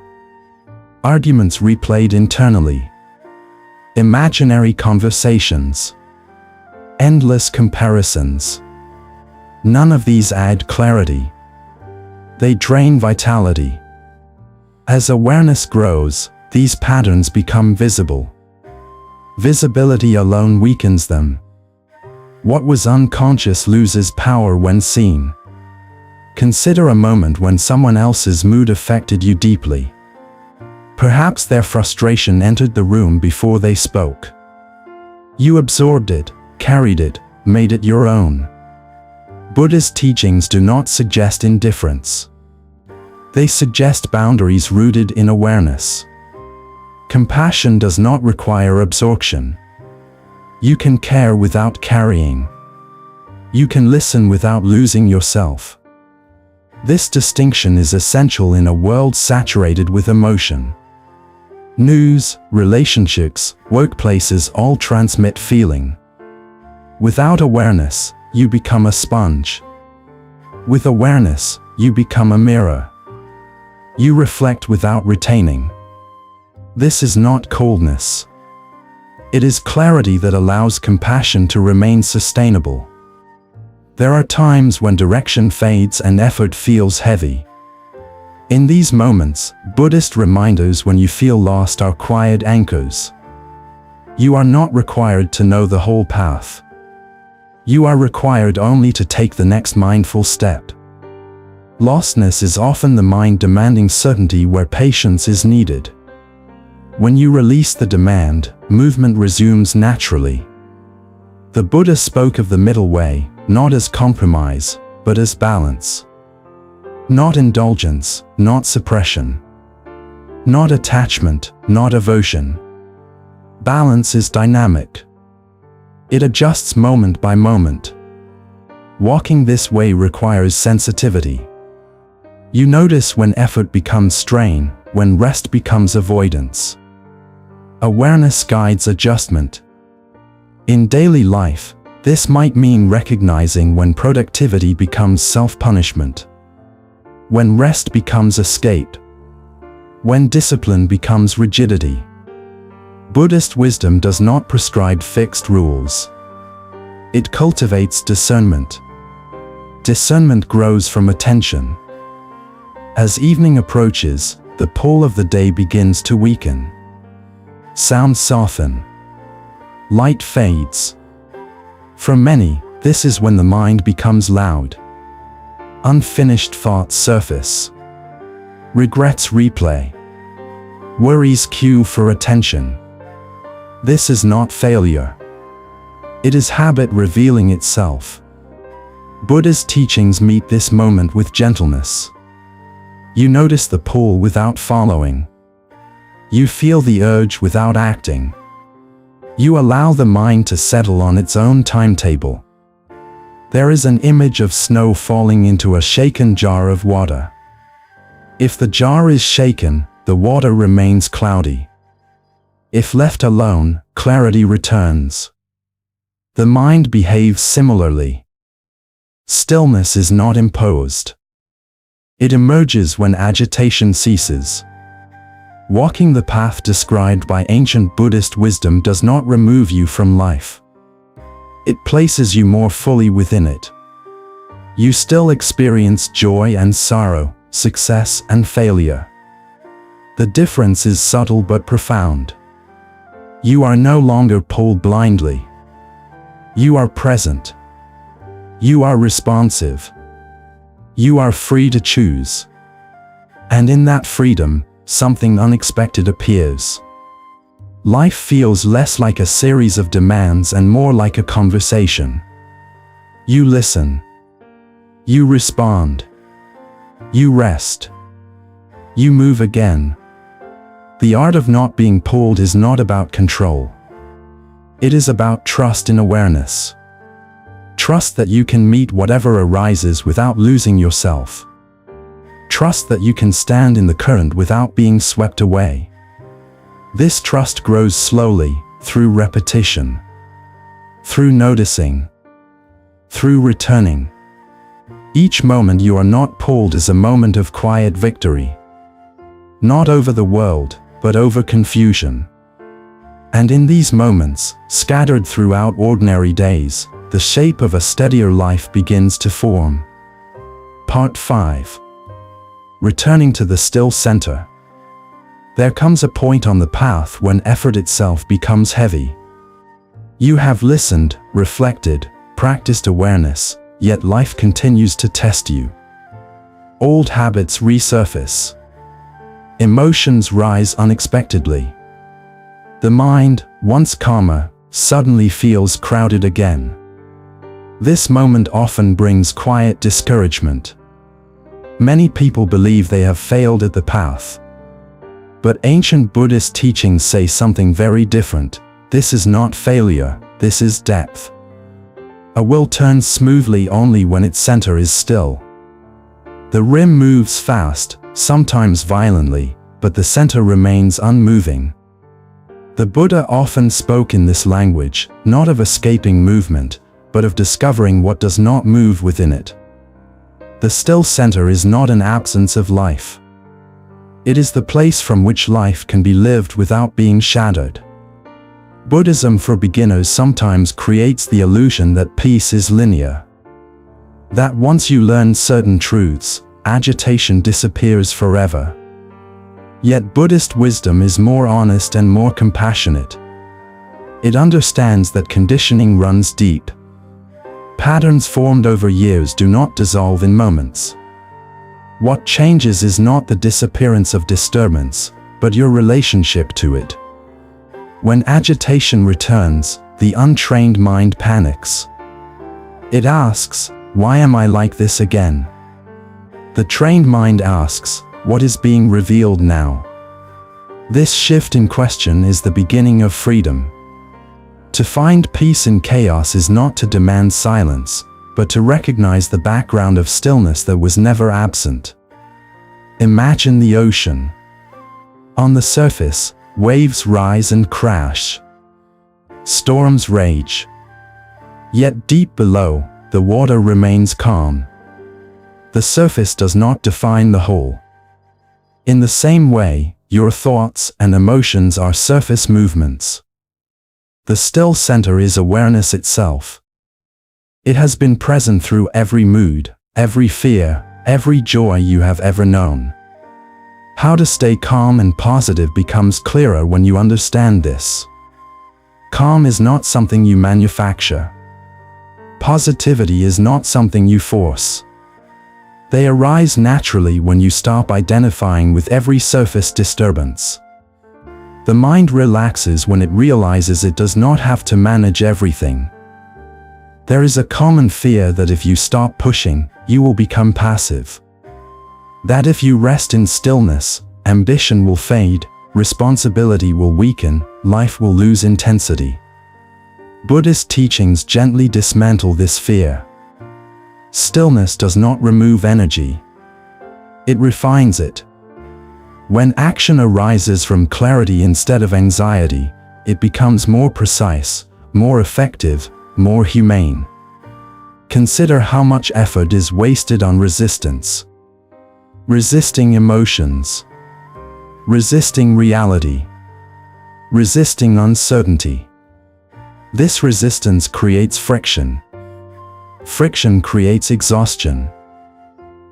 Arguments replayed internally. Imaginary conversations. Endless comparisons. None of these add clarity. They drain vitality. As awareness grows, these patterns become visible. Visibility alone weakens them. What was unconscious loses power when seen. Consider a moment when someone else's mood affected you deeply. Perhaps their frustration entered the room before they spoke. You absorbed it, carried it, made it your own. Buddhist teachings do not suggest indifference. They suggest boundaries rooted in awareness. Compassion does not require absorption. You can care without carrying. You can listen without losing yourself. This distinction is essential in a world saturated with emotion. News, relationships, workplaces all transmit feeling. Without awareness, you become a sponge. With awareness, you become a mirror. You reflect without retaining. This is not coldness. It is clarity that allows compassion to remain sustainable. There are times when direction fades and effort feels heavy. In these moments, Buddhist reminders when you feel lost are quiet anchors. You are not required to know the whole path. You are required only to take the next mindful step. Lostness is often the mind demanding certainty where patience is needed. When you release the demand, movement resumes naturally. The Buddha spoke of the middle way, not as compromise, but as balance. Not indulgence, not suppression. Not attachment, not aversion. Balance is dynamic. It adjusts moment by moment. Walking this way requires sensitivity. You notice when effort becomes strain, when rest becomes avoidance. Awareness guides adjustment. In daily life, this might mean recognizing when productivity becomes self-punishment, when rest becomes escape, when discipline becomes rigidity. Buddhist wisdom does not prescribe fixed rules. It cultivates discernment. Discernment grows from attention. As evening approaches, the pull of the day begins to weaken. Sounds soften. Light fades. For many, this is when the mind becomes loud. Unfinished thoughts surface. Regrets replay. Worries cue for attention. This is not failure. It is habit revealing itself. Buddha's teachings meet this moment with gentleness. You notice the pull without following. You feel the urge without acting. You allow the mind to settle on its own timetable. There is an image of snow falling into a shaken jar of water. If the jar is shaken, the water remains cloudy. If left alone, clarity returns. The mind behaves similarly. Stillness is not imposed. It emerges when agitation ceases. Walking the path described by ancient Buddhist wisdom does not remove you from life. It places you more fully within it. You still experience joy and sorrow, success and failure. The difference is subtle but profound. You are no longer pulled blindly. You are present. You are responsive. You are free to choose. And in that freedom, something unexpected appears. Life feels less like a series of demands and more like a conversation. You listen. You respond. You rest. You move again. The art of not being pulled is not about control. It is about trust in awareness. Trust that you can meet whatever arises without losing yourself. Trust that you can stand in the current without being swept away. This trust grows slowly, through repetition, through noticing, through returning. Each moment you are not pulled is a moment of quiet victory. Not over the world, but over confusion. And in these moments, scattered throughout ordinary days, the shape of a steadier life begins to form. Part 5. Returning to the still center. There comes a point on the path when effort itself becomes heavy. You have listened, reflected, practiced awareness, yet life continues to test you. Old habits resurface. Emotions rise unexpectedly. The mind, once calmer, suddenly feels crowded again. This moment often brings quiet discouragement. Many people believe they have failed at the path. But ancient Buddhist teachings say something very different. This is not failure, this is depth. A will turns smoothly only when its center is still. The rim moves fast, sometimes violently, but the center remains unmoving. The Buddha often spoke in this language, not of escaping movement, but of discovering what does not move within it. The still center is not an absence of life. It is the place from which life can be lived without being shattered. Buddhism for beginners sometimes creates the illusion that peace is linear. That once you learn certain truths, agitation disappears forever. Yet Buddhist wisdom is more honest and more compassionate. It understands that conditioning runs deep. Patterns formed over years do not dissolve in moments. What changes is not the disappearance of disturbance, but your relationship to it. When agitation returns, the untrained mind panics. It asks, "Why am I like this again?" The trained mind asks, "What is being revealed now?" This shift in question is the beginning of freedom. To find peace in chaos is not to demand silence, but to recognize the background of stillness that was never absent. Imagine the ocean. On the surface, waves rise and crash. Storms rage. Yet deep below, the water remains calm. The surface does not define the whole. In the same way, your thoughts and emotions are surface movements. The still center is awareness itself. It has been present through every mood, every fear, every joy you have ever known. How to stay calm and positive becomes clearer when you understand this. Calm is not something you manufacture. Positivity is not something you force. They arise naturally when you stop identifying with every surface disturbance. The mind relaxes when it realizes it does not have to manage everything. There is a common fear that if you stop pushing, you will become passive. That if you rest in stillness, ambition will fade, responsibility will weaken, life will lose intensity. Buddhist teachings gently dismantle this fear. Stillness does not remove energy. It refines it. When action arises from clarity instead of anxiety, it becomes more precise, more effective, more humane. Consider how much effort is wasted on resistance. Resisting emotions. Resisting reality. Resisting uncertainty. This resistance creates friction. Friction creates exhaustion.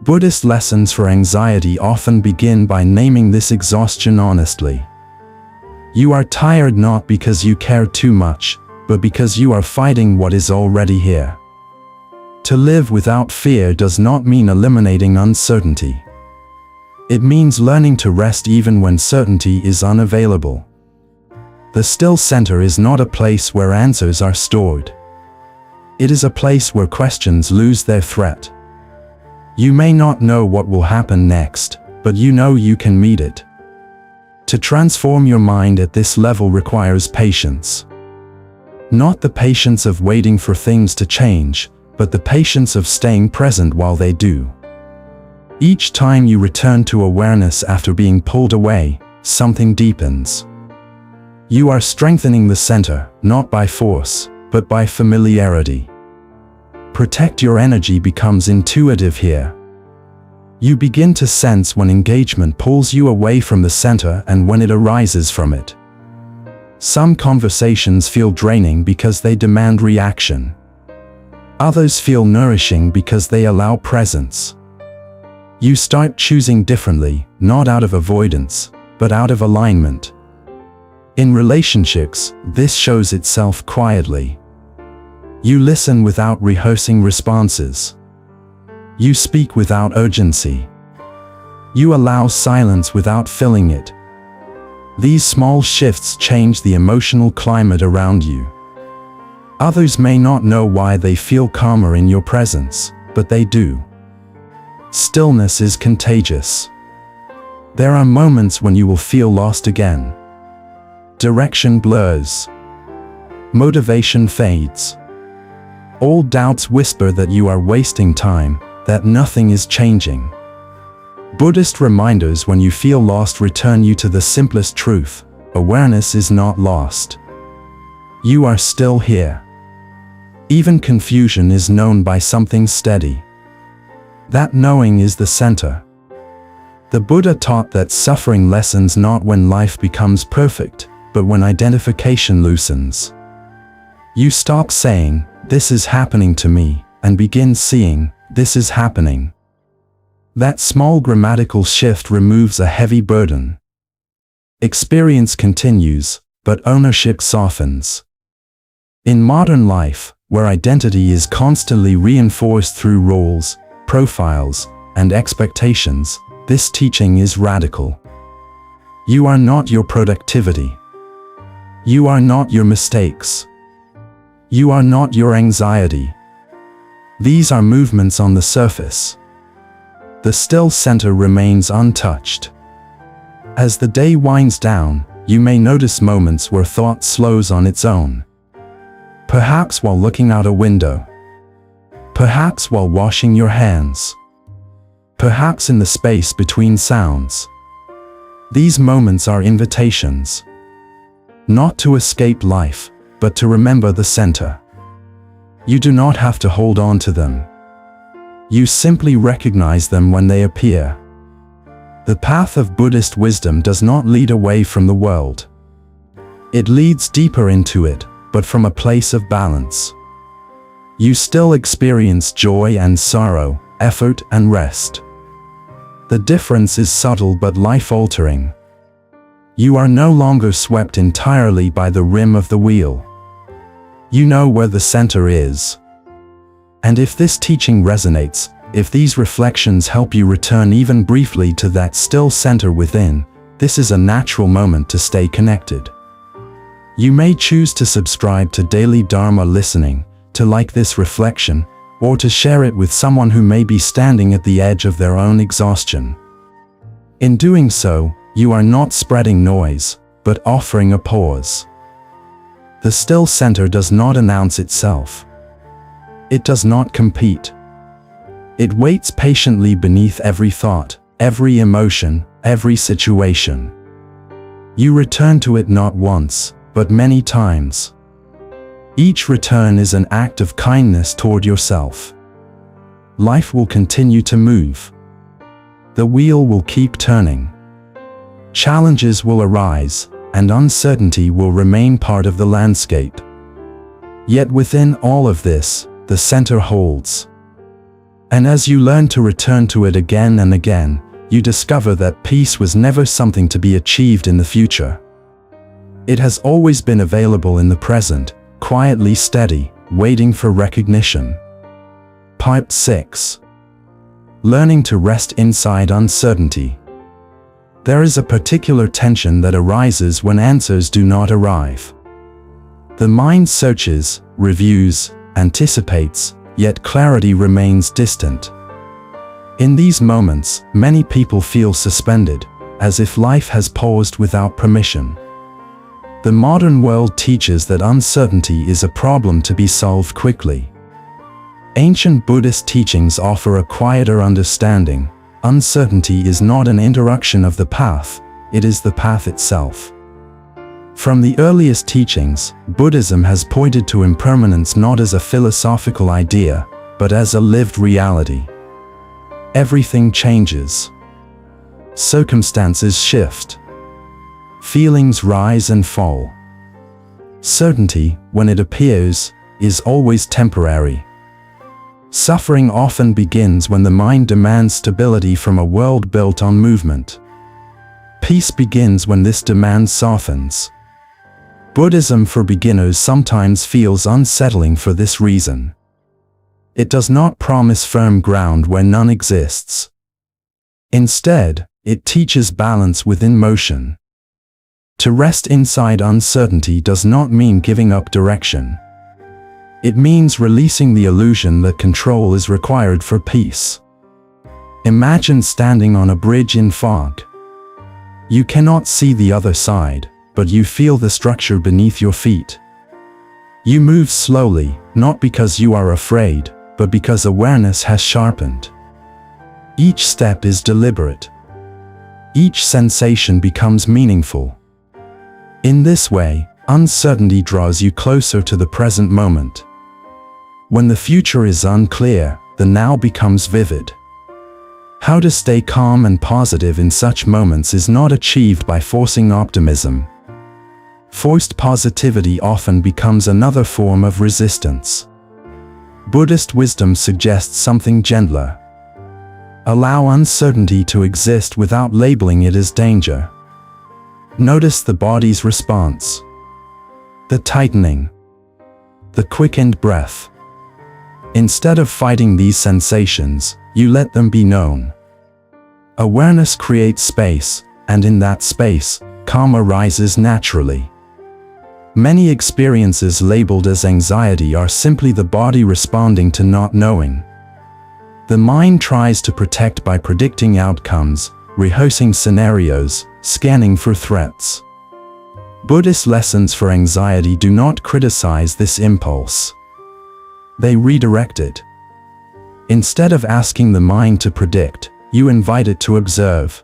Buddhist lessons for anxiety often begin by naming this exhaustion honestly. You are tired not because you care too much, but because you are fighting what is already here. To live without fear does not mean eliminating uncertainty. It means learning to rest even when certainty is unavailable. The still center is not a place where answers are stored. It is a place where questions lose their threat. You may not know what will happen next, but you know you can meet it. To transform your mind at this level requires patience. Not the patience of waiting for things to change, but the patience of staying present while they do. Each time you return to awareness after being pulled away, something deepens. You are strengthening the center, not by force, but by familiarity. Protect your energy becomes intuitive here. You begin to sense when engagement pulls you away from the center and when it arises from it. Some conversations feel draining because they demand reaction. Others feel nourishing because they allow presence. You start choosing differently, not out of avoidance, but out of alignment. In relationships, this shows itself quietly. You listen without rehearsing responses. You speak without urgency. You allow silence without filling it. These small shifts change the emotional climate around you. Others may not know why they feel calmer in your presence, but they do. Stillness is contagious. There are moments when you will feel lost again. Direction blurs. Motivation fades. Old doubts whisper that you are wasting time, that nothing is changing. Buddhist reminders when you feel lost return you to the simplest truth: awareness is not lost. You are still here. Even confusion is known by something steady. That knowing is the center. The Buddha taught that suffering lessens not when life becomes perfect, but when identification loosens. You stop saying, "This is happening to me," and begin seeing, "This is happening." That small grammatical shift removes a heavy burden. Experience continues, but ownership softens. In modern life, where identity is constantly reinforced through roles, profiles, and expectations, this teaching is radical. You are not your productivity. You are not your mistakes. You are not your anxiety. These are movements on the surface. The still center remains untouched. As the day winds down, you may notice moments where thought slows on its own. Perhaps while looking out a window. Perhaps while washing your hands. Perhaps in the space between sounds. These moments are invitations. Not to escape life, but to remember the center. You do not have to hold on to them. You simply recognize them when they appear. The path of Buddhist wisdom does not lead away from the world. It leads deeper into it, but from a place of balance. You still experience joy and sorrow, effort and rest. The difference is subtle but life-altering. You are no longer swept entirely by the rim of the wheel. You know where the center is. And if this teaching resonates, if these reflections help you return even briefly to that still center within, this is a natural moment to stay connected. You may choose to subscribe to Daily Dharma Listening, to like this reflection, or to share it with someone who may be standing at the edge of their own exhaustion. In doing so, you are not spreading noise, but offering a pause. The still center does not announce itself. It does not compete. It waits patiently beneath every thought, every emotion, every situation. You return to it not once, but many times. Each return is an act of kindness toward yourself. Life will continue to move. The wheel will keep turning. Challenges will arise, and uncertainty will remain part of the landscape. Yet within all of this, the center holds. And as you learn to return to it again and again, you discover that peace was never something to be achieved in the future. It has always been available in the present, quietly steady, waiting for recognition. Part 6. Learning to rest inside uncertainty. There is a particular tension that arises when answers do not arrive. The mind searches, reviews, anticipates, yet clarity remains distant. In these moments, many people feel suspended, as if life has paused without permission. The modern world teaches that uncertainty is a problem to be solved quickly. Ancient Buddhist teachings offer a quieter understanding. Uncertainty is not an interruption of the path, it is the path itself. From the earliest teachings, Buddhism has pointed to impermanence not as a philosophical idea, but as a lived reality. Everything changes. Circumstances shift. Feelings rise and fall. Certainty, when it appears, is always temporary. Suffering often begins when the mind demands stability from a world built on movement. Peace begins when this demand softens. Buddhism for beginners sometimes feels unsettling for this reason. It does not promise firm ground where none exists. Instead, it teaches balance within motion. To rest inside uncertainty does not mean giving up direction. It means releasing the illusion that control is required for peace. Imagine standing on a bridge in fog. You cannot see the other side, but you feel the structure beneath your feet. You move slowly, not because you are afraid, but because awareness has sharpened. Each step is deliberate. Each sensation becomes meaningful. In this way, uncertainty draws you closer to the present moment. When the future is unclear, the now becomes vivid. How to stay calm and positive in such moments is not achieved by forcing optimism. Forced positivity often becomes another form of resistance. Buddhist wisdom suggests something gentler. Allow uncertainty to exist without labeling it as danger. Notice the body's response. The tightening. The quickened breath. Instead of fighting these sensations, you let them be known. Awareness creates space, and in that space, calm arises naturally. Many experiences labeled as anxiety are simply the body responding to not knowing. The mind tries to protect by predicting outcomes, rehearsing scenarios, scanning for threats. Buddhist lessons for anxiety do not criticize this impulse. They redirect it. Instead of asking the mind to predict, you invite it to observe.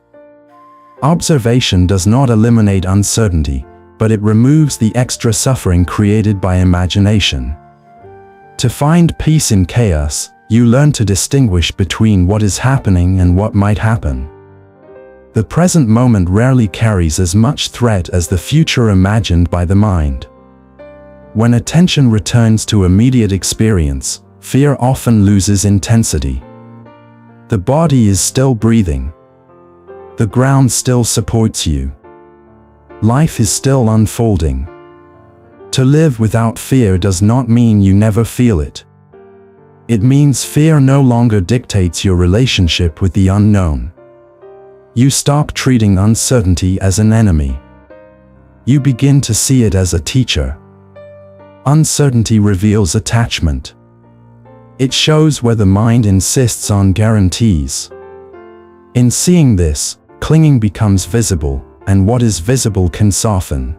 Observation does not eliminate uncertainty, but it removes the extra suffering created by imagination. To find peace in chaos, you learn to distinguish between what is happening and what might happen. The present moment rarely carries as much threat as the future imagined by the mind. When attention returns to immediate experience, fear often loses intensity. The body is still breathing. The ground still supports you. Life is still unfolding. To live without fear does not mean you never feel it. It means fear no longer dictates your relationship with the unknown. You stop treating uncertainty as an enemy. You begin to see it as a teacher. Uncertainty reveals attachment. It shows where the mind insists on guarantees. In seeing this, clinging becomes visible, and what is visible can soften.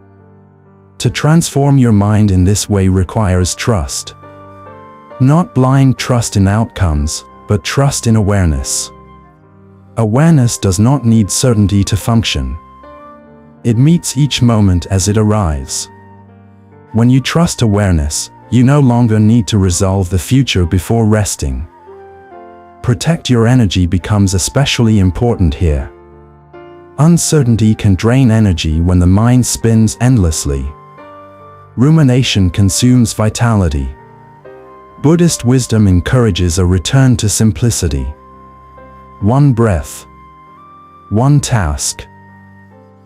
To transform your mind in this way requires trust. Not blind trust in outcomes, but trust in awareness. Awareness does not need certainty to function. It meets each moment as it arrives. When you trust awareness, you no longer need to resolve the future before resting. Protect your energy becomes especially important here. Uncertainty can drain energy when the mind spins endlessly. Rumination consumes vitality. Buddhist wisdom encourages a return to simplicity. One breath. One task.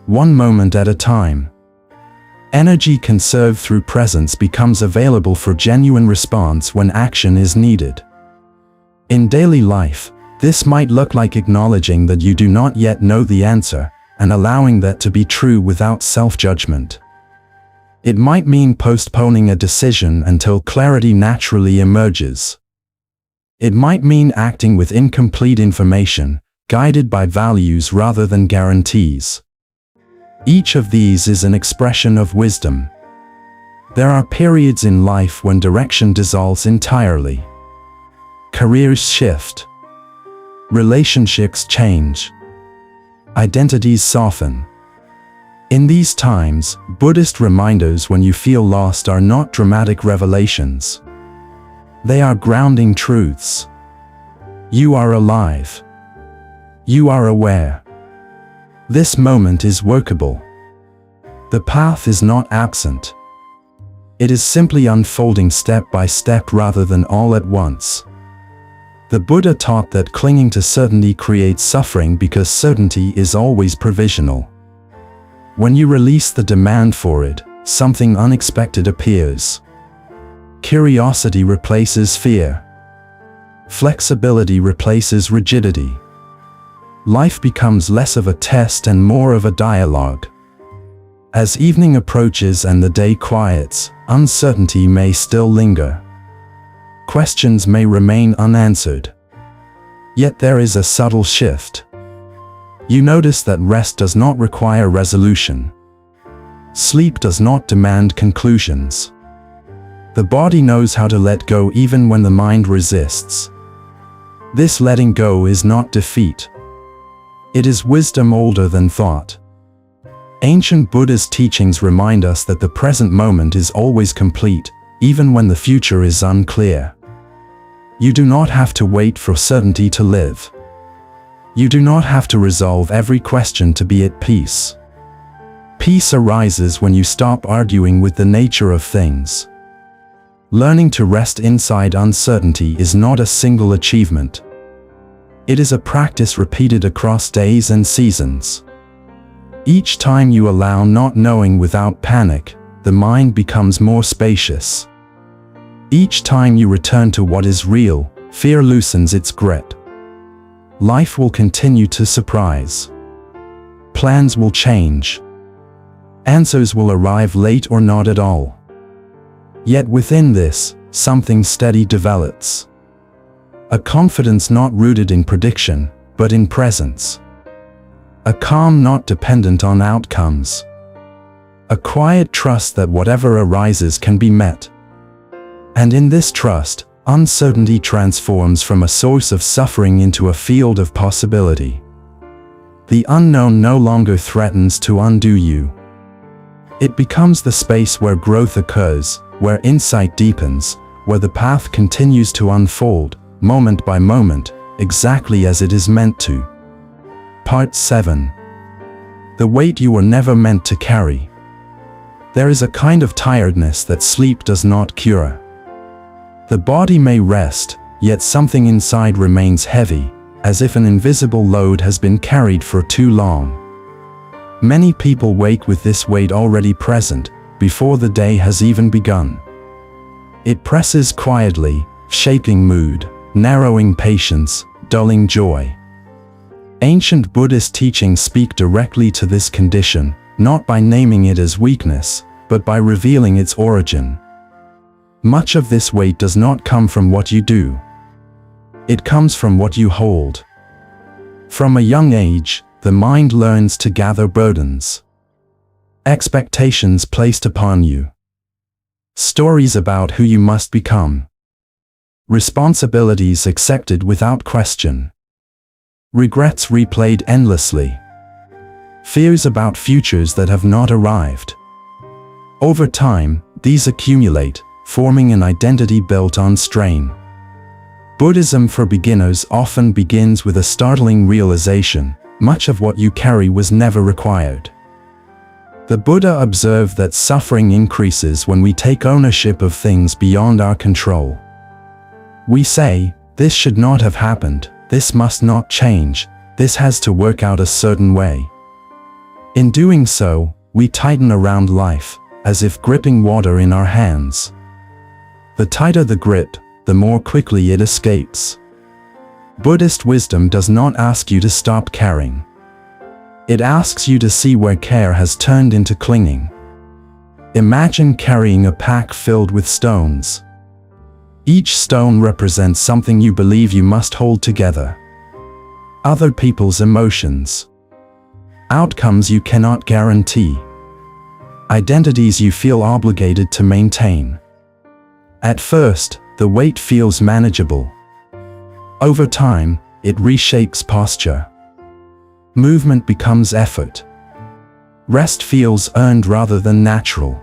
One moment at a time. Energy conserved through presence becomes available for genuine response when action is needed. In daily life, this might look like acknowledging that you do not yet know the answer, and allowing that to be true without self-judgment. It might mean postponing a decision until clarity naturally emerges. It might mean acting with incomplete information, guided by values rather than guarantees. Each of these is an expression of wisdom. There are periods in life when direction dissolves entirely. Careers shift. Relationships change. Identities soften. In these times, Buddhist reminders when you feel lost are not dramatic revelations. They are grounding truths. You are alive. You are aware. This moment is workable. The path is not absent. It is simply unfolding step by step rather than all at once. The Buddha taught that clinging to certainty creates suffering because certainty is always provisional. When you release the demand for it, something unexpected appears. Curiosity replaces fear. Flexibility replaces rigidity. Life becomes less of a test and more of a dialogue. As evening approaches and the day quiets, uncertainty may still linger. Questions may remain unanswered. Yet there is a subtle shift. You notice that rest does not require resolution. Sleep does not demand conclusions. The body knows how to let go even when the mind resists. This letting go is not defeat. It is wisdom older than thought. Ancient Buddhist teachings remind us that the present moment is always complete, even when the future is unclear. You do not have to wait for certainty to live. You do not have to resolve every question to be at peace. Peace arises when you stop arguing with the nature of things. Learning to rest inside uncertainty is not a single achievement. It is a practice repeated across days and seasons. Each time you allow not knowing without panic, the mind becomes more spacious. Each time you return to what is real, fear loosens its grip. Life will continue to surprise. Plans will change. Answers will arrive late or not at all. Yet within this, something steady develops. A confidence not rooted in prediction, but in presence. A calm not dependent on outcomes. A quiet trust that whatever arises can be met. And in this trust, uncertainty transforms from a source of suffering into a field of possibility. The unknown no longer threatens to undo you. It becomes the space where growth occurs, where insight deepens, where the path continues to unfold, moment by moment, exactly as it is meant to. Part 7. The weight you were never meant to carry. There is a kind of tiredness that sleep does not cure. The body may rest, yet something inside remains heavy, as if an invisible load has been carried for too long. Many people wake with this weight already present, before the day has even begun. It presses quietly, shaping mood, narrowing patience, dulling joy. Ancient Buddhist teachings speak directly to this condition, not by naming it as weakness, but by revealing its origin. Much of this weight does not come from what you do. It comes from what you hold. From a young age, the mind learns to gather burdens. Expectations placed upon you. Stories about who you must become. Responsibilities accepted without question. Regrets replayed endlessly. Fears about futures that have not arrived. Over time, these accumulate, forming an identity built on strain. Buddhism for beginners often begins with a startling realization: much of what you carry was never required. The Buddha observed that suffering increases when we take ownership of things beyond our control. We say, "This should not have happened, this must not change, this has to work out a certain way." In doing so, we tighten around life, as if gripping water in our hands. The tighter the grip, the more quickly it escapes. Buddhist wisdom does not ask you to stop caring. It asks you to see where care has turned into clinging. Imagine carrying a pack filled with stones. Each stone represents something you believe you must hold together. Other people's emotions. Outcomes you cannot guarantee. Identities you feel obligated to maintain. At first, the weight feels manageable. Over time, it reshapes posture. Movement becomes effort. Rest feels earned rather than natural.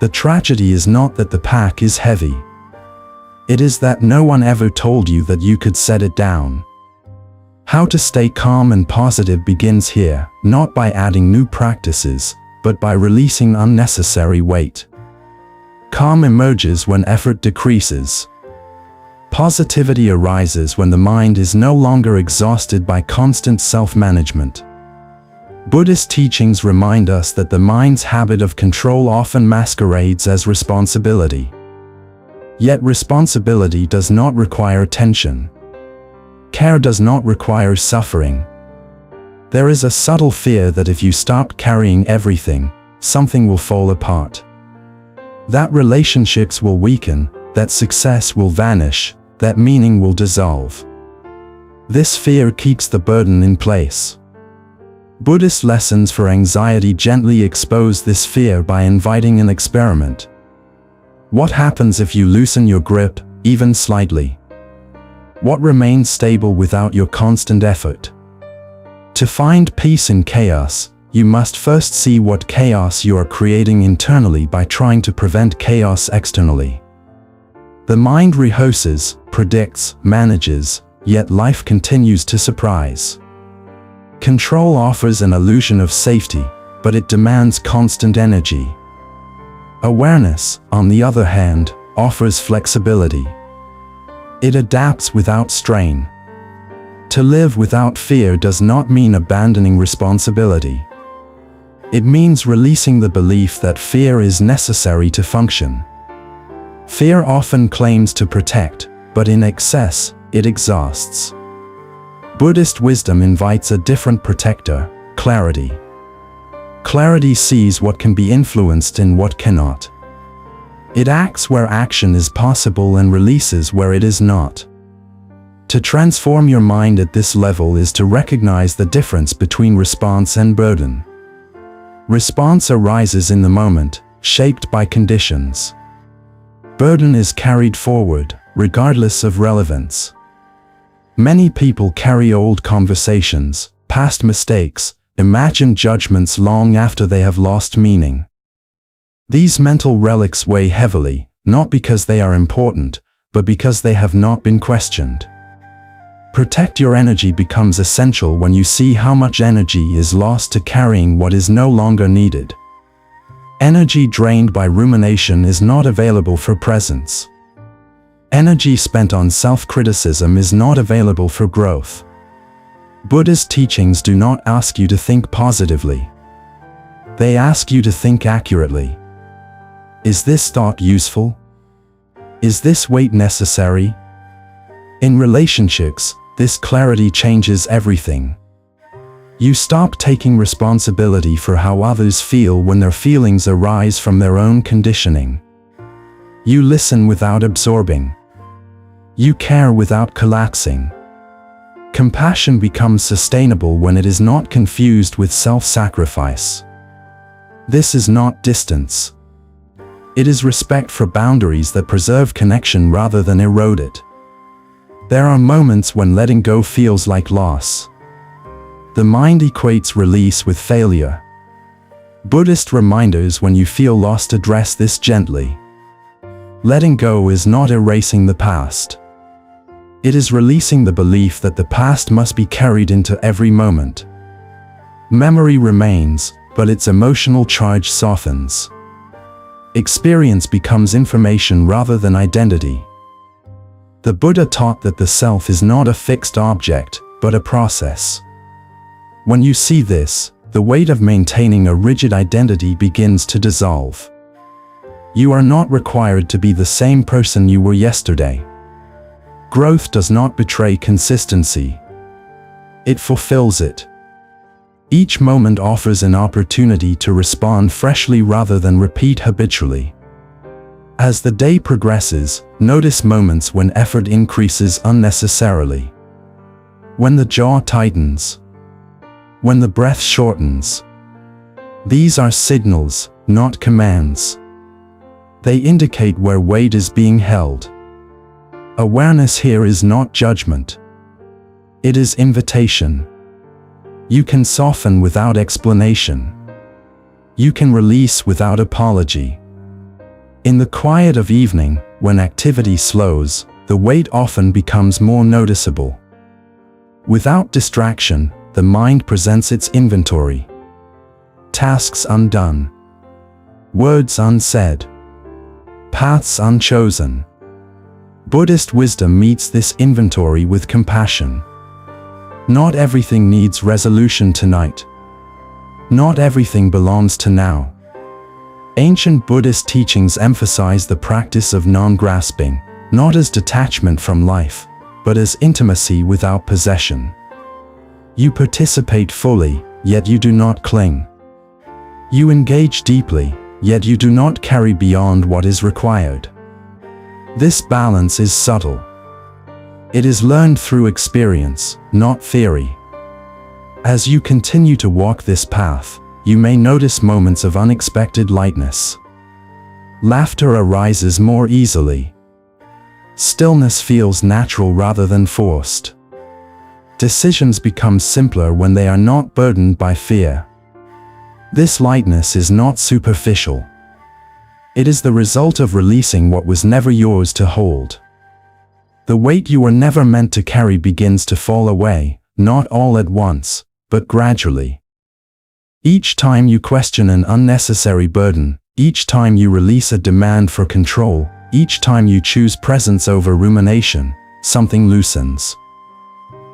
The tragedy is not that the pack is heavy. It is that no one ever told you that you could set it down. How to stay calm and positive begins here, not by adding new practices, but by releasing unnecessary weight. Calm emerges when effort decreases. Positivity arises when the mind is no longer exhausted by constant self-management. Buddhist teachings remind us that the mind's habit of control often masquerades as responsibility. Yet responsibility does not require tension. Care does not require suffering. There is a subtle fear that if you stop carrying everything, something will fall apart. That relationships will weaken, that success will vanish, that meaning will dissolve. This fear keeps the burden in place. Buddhist lessons for anxiety gently expose this fear by inviting an experiment. What happens if you loosen your grip, even slightly? What remains stable without your constant effort? To find peace in chaos, you must first see what chaos you are creating internally by trying to prevent chaos externally. The mind rehearses, predicts, manages, yet life continues to surprise. Control offers an illusion of safety, but it demands constant energy. Awareness, on the other hand, offers flexibility. It adapts without strain. To live without fear does not mean abandoning responsibility. It means releasing the belief that fear is necessary to function. Fear often claims to protect, but in excess, it exhausts. Buddhist wisdom invites a different protector: clarity. Clarity sees what can be influenced and what cannot. It acts where action is possible and releases where it is not. To transform your mind at this level is to recognize the difference between response and burden. Response arises in the moment, shaped by conditions. Burden is carried forward, regardless of relevance. Many people carry old conversations, past mistakes, imagined judgments long after they have lost meaning. These mental relics weigh heavily, not because they are important, but because they have not been questioned. Protect your energy becomes essential when you see how much energy is lost to carrying what is no longer needed. Energy drained by rumination is not available for presence. Energy spent on self-criticism is not available for growth. Buddha's teachings do not ask you to think positively. They ask you to think accurately. Is this thought useful? Is this weight necessary? In relationships, this clarity changes everything. You stop taking responsibility for how others feel when their feelings arise from their own conditioning. You listen without absorbing. You care without collapsing. Compassion becomes sustainable when it is not confused with self-sacrifice. This is not distance. It is respect for boundaries that preserve connection rather than erode it. There are moments when letting go feels like loss. The mind equates release with failure. Buddhist reminders: when you feel lost, address this gently. Letting go is not erasing the past. It is releasing the belief that the past must be carried into every moment. Memory remains, but its emotional charge softens. Experience becomes information rather than identity. The Buddha taught that the self is not a fixed object, but a process. When you see this, the weight of maintaining a rigid identity begins to dissolve. You are not required to be the same person you were yesterday. Growth does not betray consistency. It fulfills it. Each moment offers an opportunity to respond freshly rather than repeat habitually. As the day progresses, notice moments when effort increases unnecessarily. When the jaw tightens. When the breath shortens. These are signals, not commands. They indicate where weight is being held. Awareness here is not judgment. It is invitation. You can soften without explanation. You can release without apology. In the quiet of evening, when activity slows, the weight often becomes more noticeable. Without distraction, the mind presents its inventory. Tasks undone. Words unsaid. Paths unchosen. Buddhist wisdom meets this inventory with compassion. Not everything needs resolution tonight. Not everything belongs to now. Ancient Buddhist teachings emphasize the practice of non-grasping, not as detachment from life, but as intimacy without possession. You participate fully, yet you do not cling. You engage deeply, yet you do not carry beyond what is required. This balance is subtle. It is learned through experience, not theory. As you continue to walk this path, you may notice moments of unexpected lightness. Laughter arises more easily. Stillness feels natural rather than forced. Decisions become simpler when they are not burdened by fear. This lightness is not superficial. It is the result of releasing what was never yours to hold. The weight you were never meant to carry begins to fall away, not all at once, but gradually. Each time you question an unnecessary burden, each time you release a demand for control, each time you choose presence over rumination, something loosens.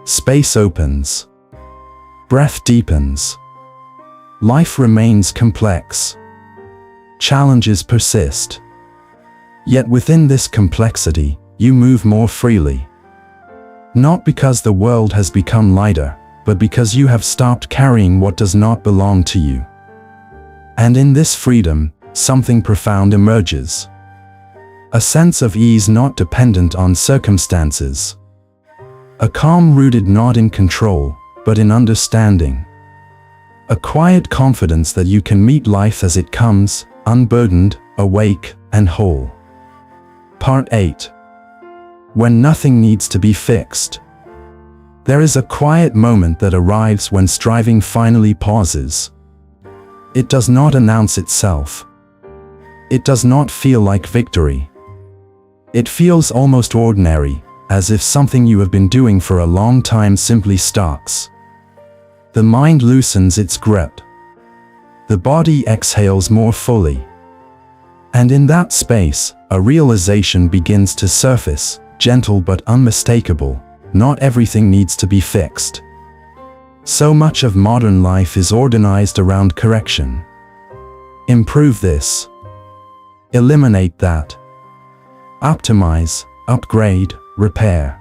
Space opens. Breath deepens. Life remains complex. Challenges persist. Yet within this complexity, you move more freely. Not because the world has become lighter, but because you have stopped carrying what does not belong to you. And in this freedom, something profound emerges. A sense of ease not dependent on circumstances. A calm rooted not in control, but in understanding. A quiet confidence that you can meet life as it comes, unburdened, awake, and whole. Part 8. When nothing needs to be fixed. There is a quiet moment that arrives when striving finally pauses. It does not announce itself. It does not feel like victory. It feels almost ordinary, as if something you have been doing for a long time simply stops. The mind loosens its grip. The body exhales more fully. And in that space, a realization begins to surface, gentle but unmistakable. Not everything needs to be fixed. So much of modern life is organized around correction. Improve this. Eliminate that. Optimize, upgrade, repair.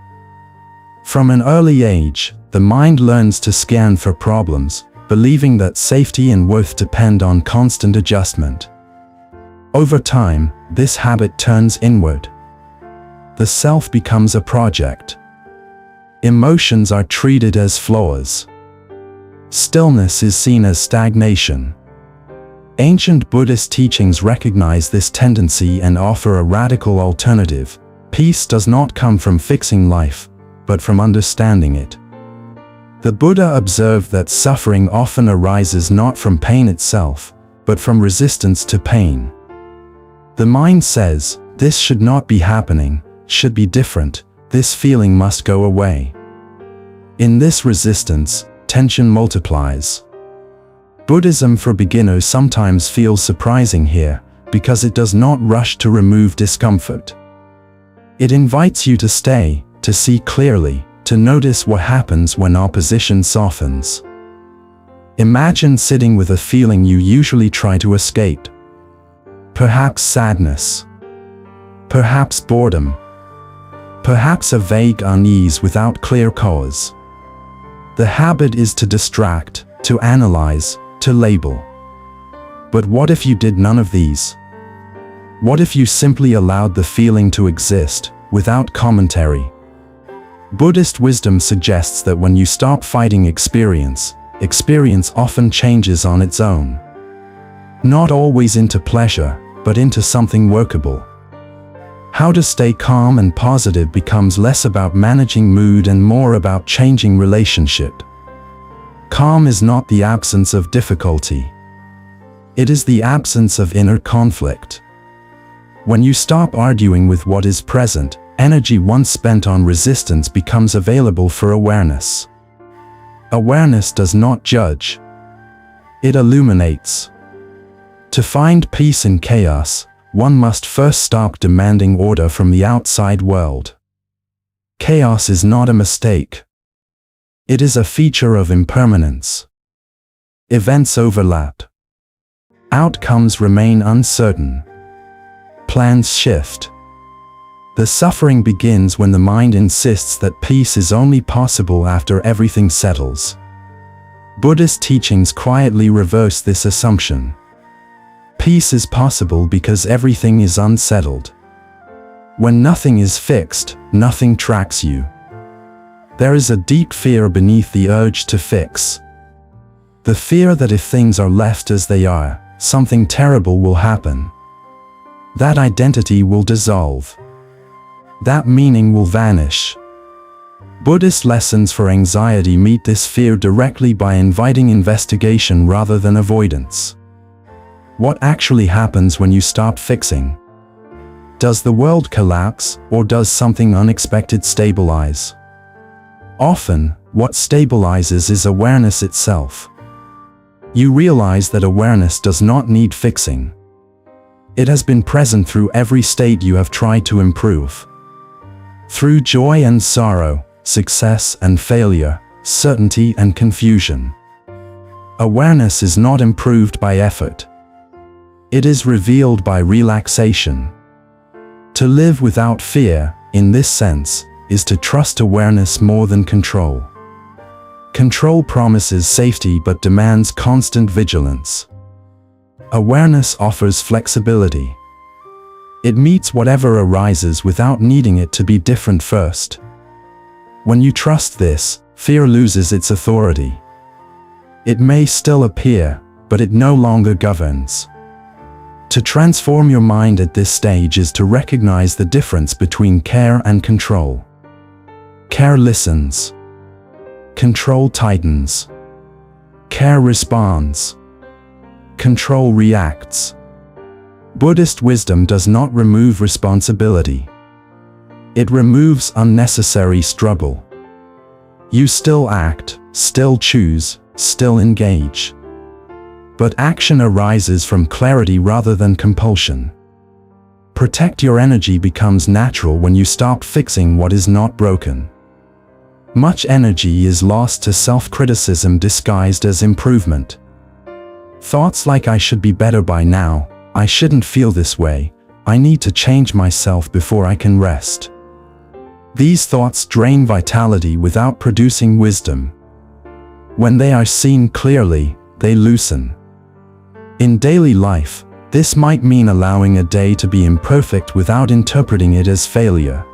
From an early age, the mind learns to scan for problems, believing that safety and worth depend on constant adjustment. Over time, this habit turns inward. The self becomes a project. Emotions are treated as flaws. Stillness is seen as stagnation. Ancient Buddhist teachings recognize this tendency and offer a radical alternative. Peace does not come from fixing life, but from understanding it. The Buddha observed that suffering often arises not from pain itself, but from resistance to pain. The mind says, this should not be happening, should be different, this feeling must go away. In this resistance, tension multiplies. Buddhism for beginners sometimes feels surprising here, because it does not rush to remove discomfort. It invites you to stay, to see clearly, to notice what happens when opposition softens. Imagine sitting with a feeling you usually try to escape. Perhaps sadness. Perhaps boredom. Perhaps a vague unease without clear cause. The habit is to distract, to analyze, to label. But what if you did none of these? What if you simply allowed the feeling to exist, without commentary? Buddhist wisdom suggests that when you stop fighting experience, experience often changes on its own. Not always into pleasure, but into something workable. How to stay calm and positive becomes less about managing mood and more about changing relationship. Calm is not the absence of difficulty. It is the absence of inner conflict. When you stop arguing with what is present, energy once spent on resistance becomes available for awareness. Awareness does not judge. It illuminates. To find peace in chaos, one must first stop demanding order from the outside world. Chaos is not a mistake. It is a feature of impermanence. Events overlap. Outcomes remain uncertain. Plans shift. The suffering begins when the mind insists that peace is only possible after everything settles. Buddhist teachings quietly reverse this assumption. Peace is possible because everything is unsettled. When nothing is fixed, nothing tracks you. There is a deep fear beneath the urge to fix. The fear that if things are left as they are, something terrible will happen. That identity will dissolve. That meaning will vanish. Buddhist lessons for anxiety meet this fear directly by inviting investigation rather than avoidance. What actually happens when you stop fixing? Does the world collapse, or does something unexpected stabilize? Often, what stabilizes is awareness itself. You realize that awareness does not need fixing. It has been present through every state you have tried to improve. Through joy and sorrow, success and failure, certainty and confusion. Awareness is not improved by effort. It is revealed by relaxation. To live without fear, in this sense, is to trust awareness more than control. Control promises safety but demands constant vigilance. Awareness offers flexibility. It meets whatever arises without needing it to be different first. When you trust this, fear loses its authority. It may still appear, but it no longer governs. To transform your mind at this stage is to recognize the difference between care and control. Care listens. Control tightens. Care responds. Control reacts. Buddhist wisdom does not remove responsibility. It removes unnecessary struggle. You still act, still choose, still engage. But action arises from clarity rather than compulsion. Protect your energy becomes natural when you stop fixing what is not broken. Much energy is lost to self-criticism disguised as improvement. Thoughts like I should be better by now, I shouldn't feel this way, I need to change myself before I can rest. These thoughts drain vitality without producing wisdom. When they are seen clearly, they loosen. In daily life, this might mean allowing a day to be imperfect without interpreting it as failure.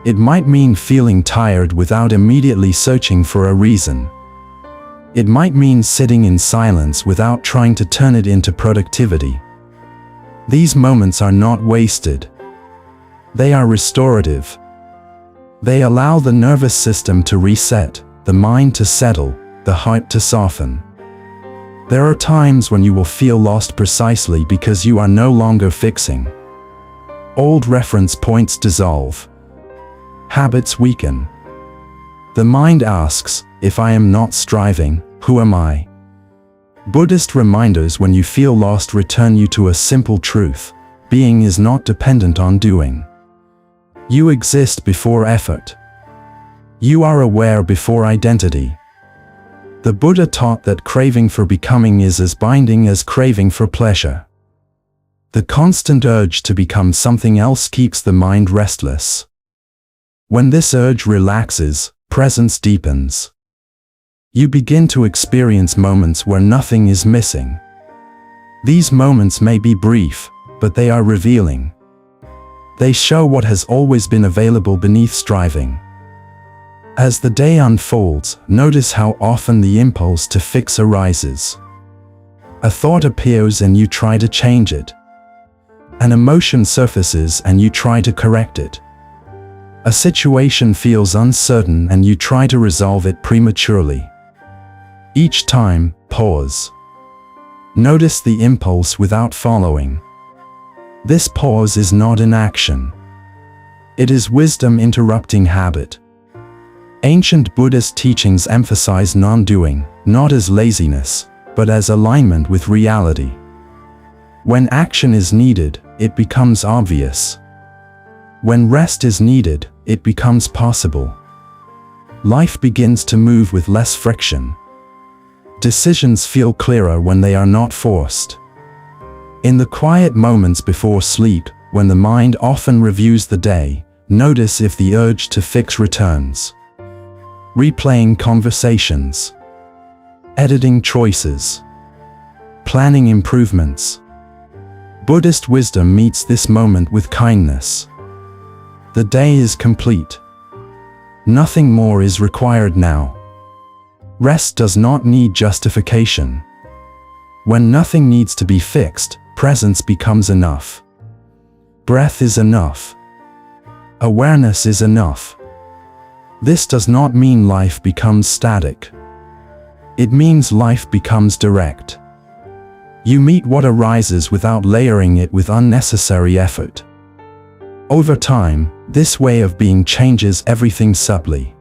It might mean feeling tired without immediately searching for a reason. It might mean sitting in silence without trying to turn it into productivity. These moments are not wasted. They are restorative. They allow the nervous system to reset, the mind to settle, the heart to soften. There are times when you will feel lost precisely because you are no longer fixing. Old reference points dissolve. Habits weaken. The mind asks, if I am not striving, who am I? Buddhist reminders when you feel lost return you to a simple truth. Being is not dependent on doing. You exist before effort. You are aware before identity. The Buddha taught that craving for becoming is as binding as craving for pleasure. The constant urge to become something else keeps the mind restless. When this urge relaxes, presence deepens. You begin to experience moments where nothing is missing. These moments may be brief, but they are revealing. They show what has always been available beneath striving. As the day unfolds, notice how often the impulse to fix arises. A thought appears and you try to change it. An emotion surfaces and you try to correct it. A situation feels uncertain and you try to resolve it prematurely. Each time, pause. Notice the impulse without following. This pause is not inaction. It is wisdom interrupting habit. Ancient Buddhist teachings emphasize non-doing, not as laziness, but as alignment with reality. When action is needed, it becomes obvious. When rest is needed, it becomes possible. Life begins to move with less friction. Decisions feel clearer when they are not forced. In the quiet moments before sleep, when the mind often reviews the day, notice if the urge to fix returns. Replaying conversations. Editing choices. Planning improvements. Buddhist wisdom meets this moment with kindness. The day is complete. Nothing more is required now. Rest does not need justification. When nothing needs to be fixed, presence becomes enough. Breath is enough. Awareness is enough. This does not mean life becomes static. It means life becomes direct. You meet what arises without layering it with unnecessary effort. Over time, this way of being changes everything subtly.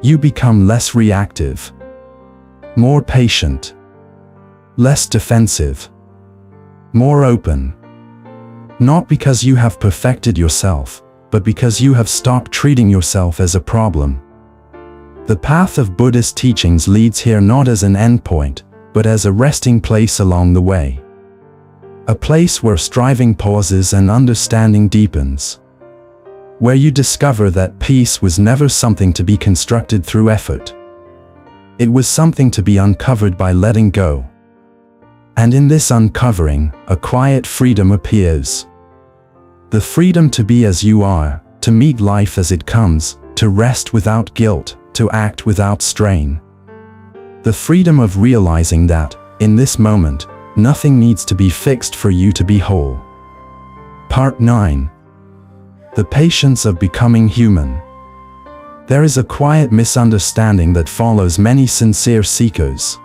You become less reactive, more patient, less defensive, more open. Not because you have perfected yourself, but because you have stopped treating yourself as a problem. The path of Buddhist teachings leads here not as an endpoint, but as a resting place along the way. A place where striving pauses and understanding deepens. Where you discover that peace was never something to be constructed through effort. It was something to be uncovered by letting go. And in this uncovering, a quiet freedom appears. The freedom to be as you are, to meet life as it comes, to rest without guilt, to act without strain. The freedom of realizing that, in this moment, nothing needs to be fixed for you to be whole. Part 9. The patience of becoming human. There is a quiet misunderstanding that follows many sincere seekers.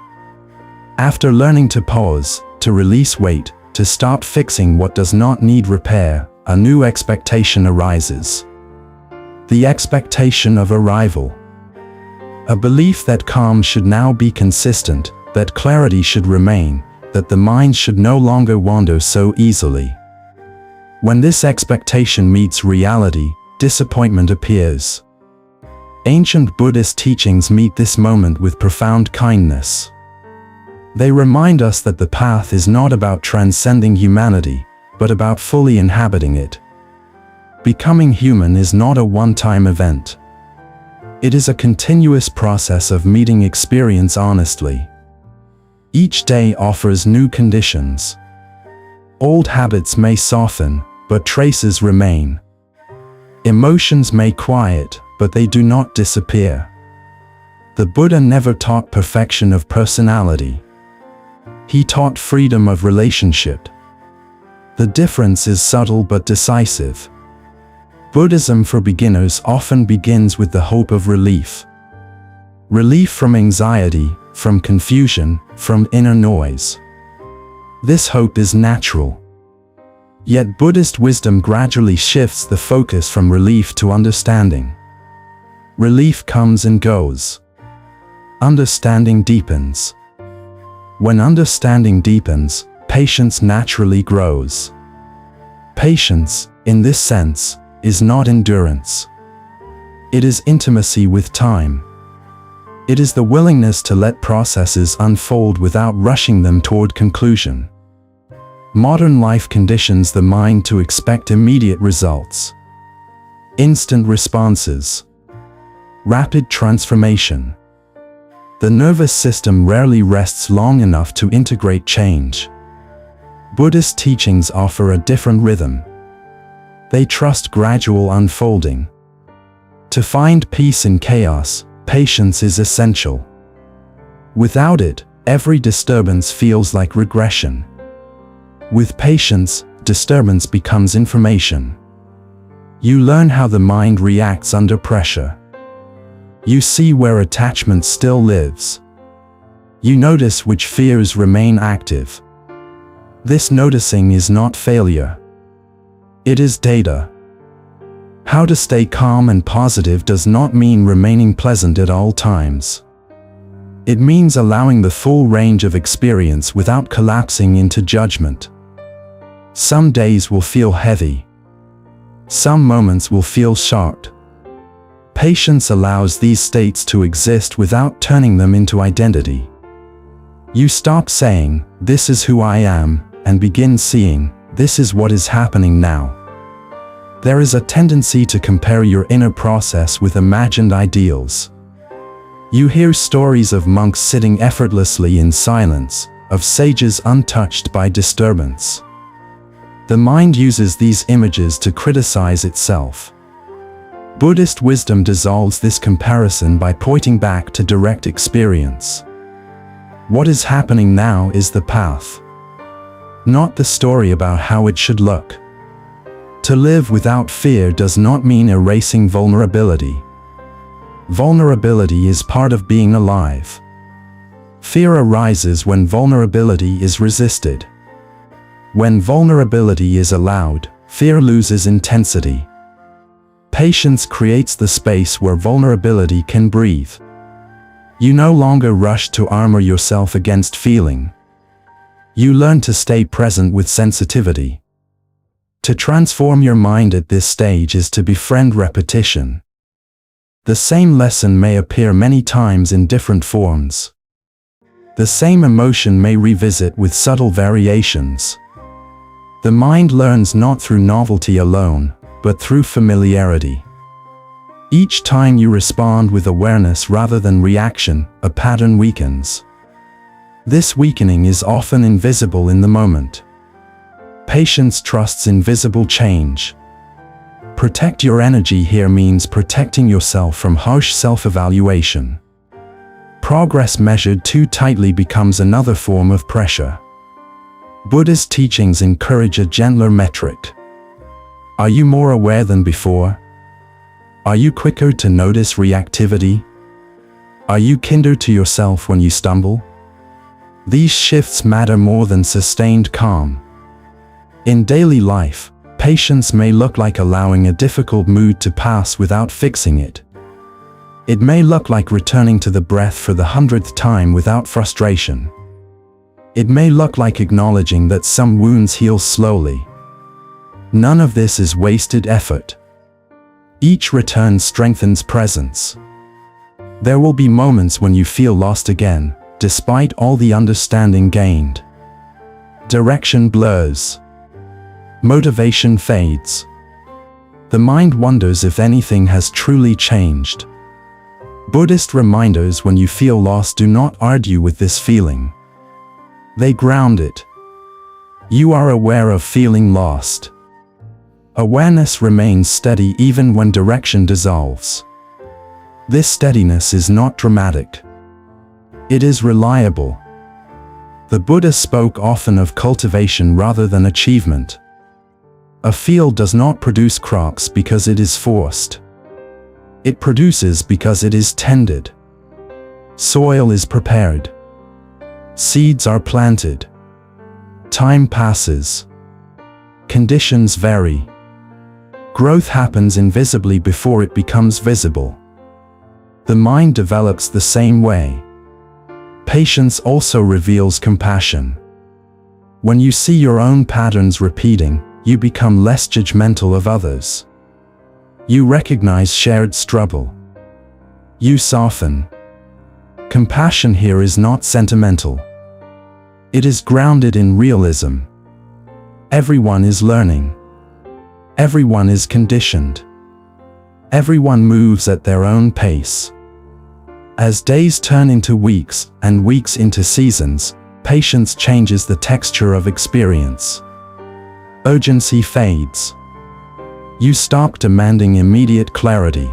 After learning to pause, to release weight, to stop fixing what does not need repair, a new expectation arises. The expectation of arrival. A belief that calm should now be consistent, that clarity should remain, that the mind should no longer wander so easily. When this expectation meets reality, disappointment appears. Ancient Buddhist teachings meet this moment with profound kindness. They remind us that the path is not about transcending humanity, but about fully inhabiting it. Becoming human is not a one-time event. It is a continuous process of meeting experience honestly. Each day offers new conditions. Old habits may soften, but traces remain. Emotions may quiet, but they do not disappear. The Buddha never taught perfection of personality. He taught freedom of relationship. The difference is subtle but decisive. Buddhism for beginners often begins with the hope of relief. Relief from anxiety, from confusion, from inner noise. This hope is natural. Yet Buddhist wisdom gradually shifts the focus from relief to understanding. Relief comes and goes. Understanding deepens. When understanding deepens, patience naturally grows. Patience, in this sense, is not endurance. It is intimacy with time. It is the willingness to let processes unfold without rushing them toward conclusion. Modern life conditions the mind to expect immediate results. Instant responses. Rapid transformation. The nervous system rarely rests long enough to integrate change. Buddhist teachings offer a different rhythm. They trust gradual unfolding. To find peace in chaos, patience is essential. Without it, every disturbance feels like regression. With patience, disturbance becomes information. You learn how the mind reacts under pressure. You see where attachment still lives. You notice which fears remain active. This noticing is not failure. It is data. How to stay calm and positive does not mean remaining pleasant at all times. It means allowing the full range of experience without collapsing into judgment. Some days will feel heavy. Some moments will feel sharp. Patience allows these states to exist without turning them into identity. You stop saying, "This is who I am," and begin seeing, "This is what is happening now." There is a tendency to compare your inner process with imagined ideals. You hear stories of monks sitting effortlessly in silence, of sages untouched by disturbance. The mind uses these images to criticize itself. Buddhist wisdom dissolves this comparison by pointing back to direct experience. What is happening now is the path, not the story about how it should look. To live without fear does not mean erasing vulnerability. Vulnerability is part of being alive. Fear arises when vulnerability is resisted. When vulnerability is allowed, fear loses intensity. Patience creates the space where vulnerability can breathe. You no longer rush to armor yourself against feeling. You learn to stay present with sensitivity. To transform your mind at this stage is to befriend repetition. The same lesson may appear many times in different forms. The same emotion may revisit with subtle variations. The mind learns not through novelty alone, but through familiarity. Each time you respond with awareness rather than reaction, a pattern weakens. This weakening is often invisible in the moment. Patience trusts invisible change. Protect your energy here means protecting yourself from harsh self-evaluation. Progress measured too tightly becomes another form of pressure. Buddhist teachings encourage a gentler metric. Are you more aware than before? Are you quicker to notice reactivity? Are you kinder to yourself when you stumble? These shifts matter more than sustained calm. In daily life, patience may look like allowing a difficult mood to pass without fixing it. It may look like returning to the breath for the 100th time without frustration. It may look like acknowledging that some wounds heal slowly. None of this is wasted effort. Each return strengthens presence. There will be moments when you feel lost again, despite all the understanding gained. Direction blurs. Motivation fades. The mind wonders if anything has truly changed. Buddhist reminders when you feel lost do not argue with this feeling. They ground it. You are aware of feeling lost. Awareness remains steady even when direction dissolves. This steadiness is not dramatic. It is reliable. The Buddha spoke often of cultivation rather than achievement. A field does not produce crops because it is forced. It produces because it is tended. Soil is prepared. Seeds are planted. Time passes. Conditions vary. Growth happens invisibly before it becomes visible. The mind develops the same way. Patience also reveals compassion. When you see your own patterns repeating, you become less judgmental of others. You recognize shared struggle. You soften. Compassion here is not sentimental. It is grounded in realism. Everyone is learning. Everyone is conditioned. Everyone moves at their own pace. As days turn into weeks and weeks into seasons, patience changes the texture of experience. Urgency fades. You stop demanding immediate clarity.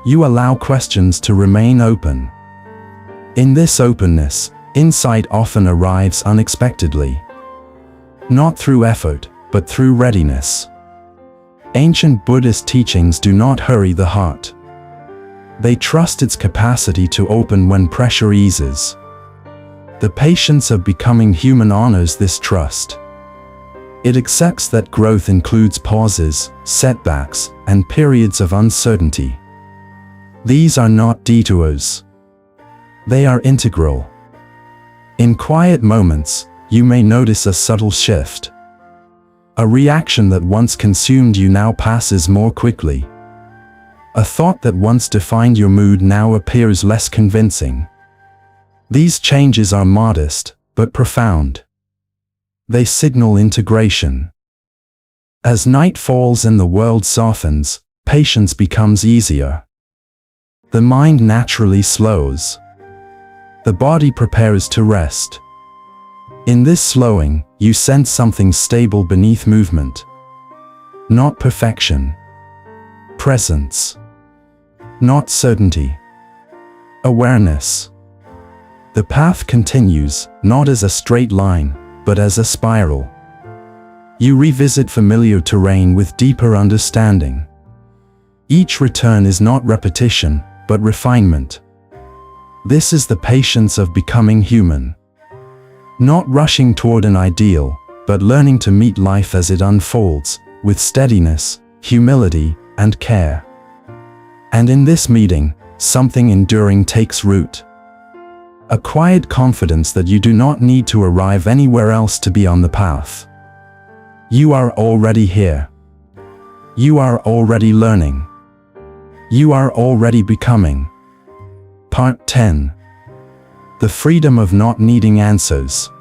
You allow questions to remain open. In this openness, insight often arrives unexpectedly. Not through effort, but through readiness. Ancient Buddhist teachings do not hurry the heart. They trust its capacity to open when pressure eases. The patience of becoming human honors this trust. It accepts that growth includes pauses, setbacks, and periods of uncertainty. These are not detours. They are integral. In quiet moments, you may notice a subtle shift. A reaction that once consumed you now passes more quickly. A thought that once defined your mood now appears less convincing. These changes are modest, but profound. They signal integration. As night falls and the world softens, patience becomes easier. The mind naturally slows. The body prepares to rest. In this slowing, you sense something stable beneath movement. Not perfection. Presence. Not certainty. Awareness. The path continues, not as a straight line, but as a spiral. You revisit familiar terrain with deeper understanding. Each return is not repetition, but refinement. This is the patience of becoming human. Not rushing toward an ideal, but learning to meet life as it unfolds, with steadiness, humility, and care. And in this meeting, something enduring takes root. A quiet confidence that you do not need to arrive anywhere else to be on the path. You are already here. You are already learning. You are already becoming. Part 10. The freedom of not needing answers.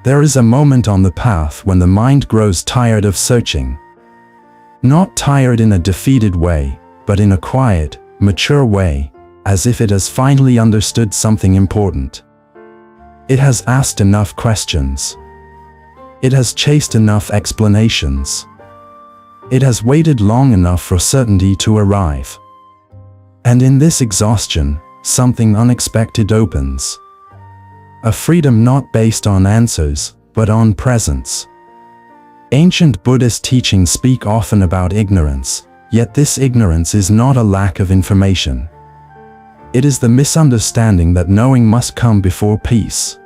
There is a moment on the path when the mind grows tired of searching. Not tired in a defeated way, but in a quiet, mature way, as if it has finally understood something important. It has asked enough questions. It has chased enough explanations. It has waited long enough for certainty to arrive. And in this exhaustion, something unexpected opens. A freedom not based on answers, but on presence. Ancient Buddhist teachings speak often about ignorance, yet this ignorance is not a lack of information. It is the misunderstanding that knowing must come before peace.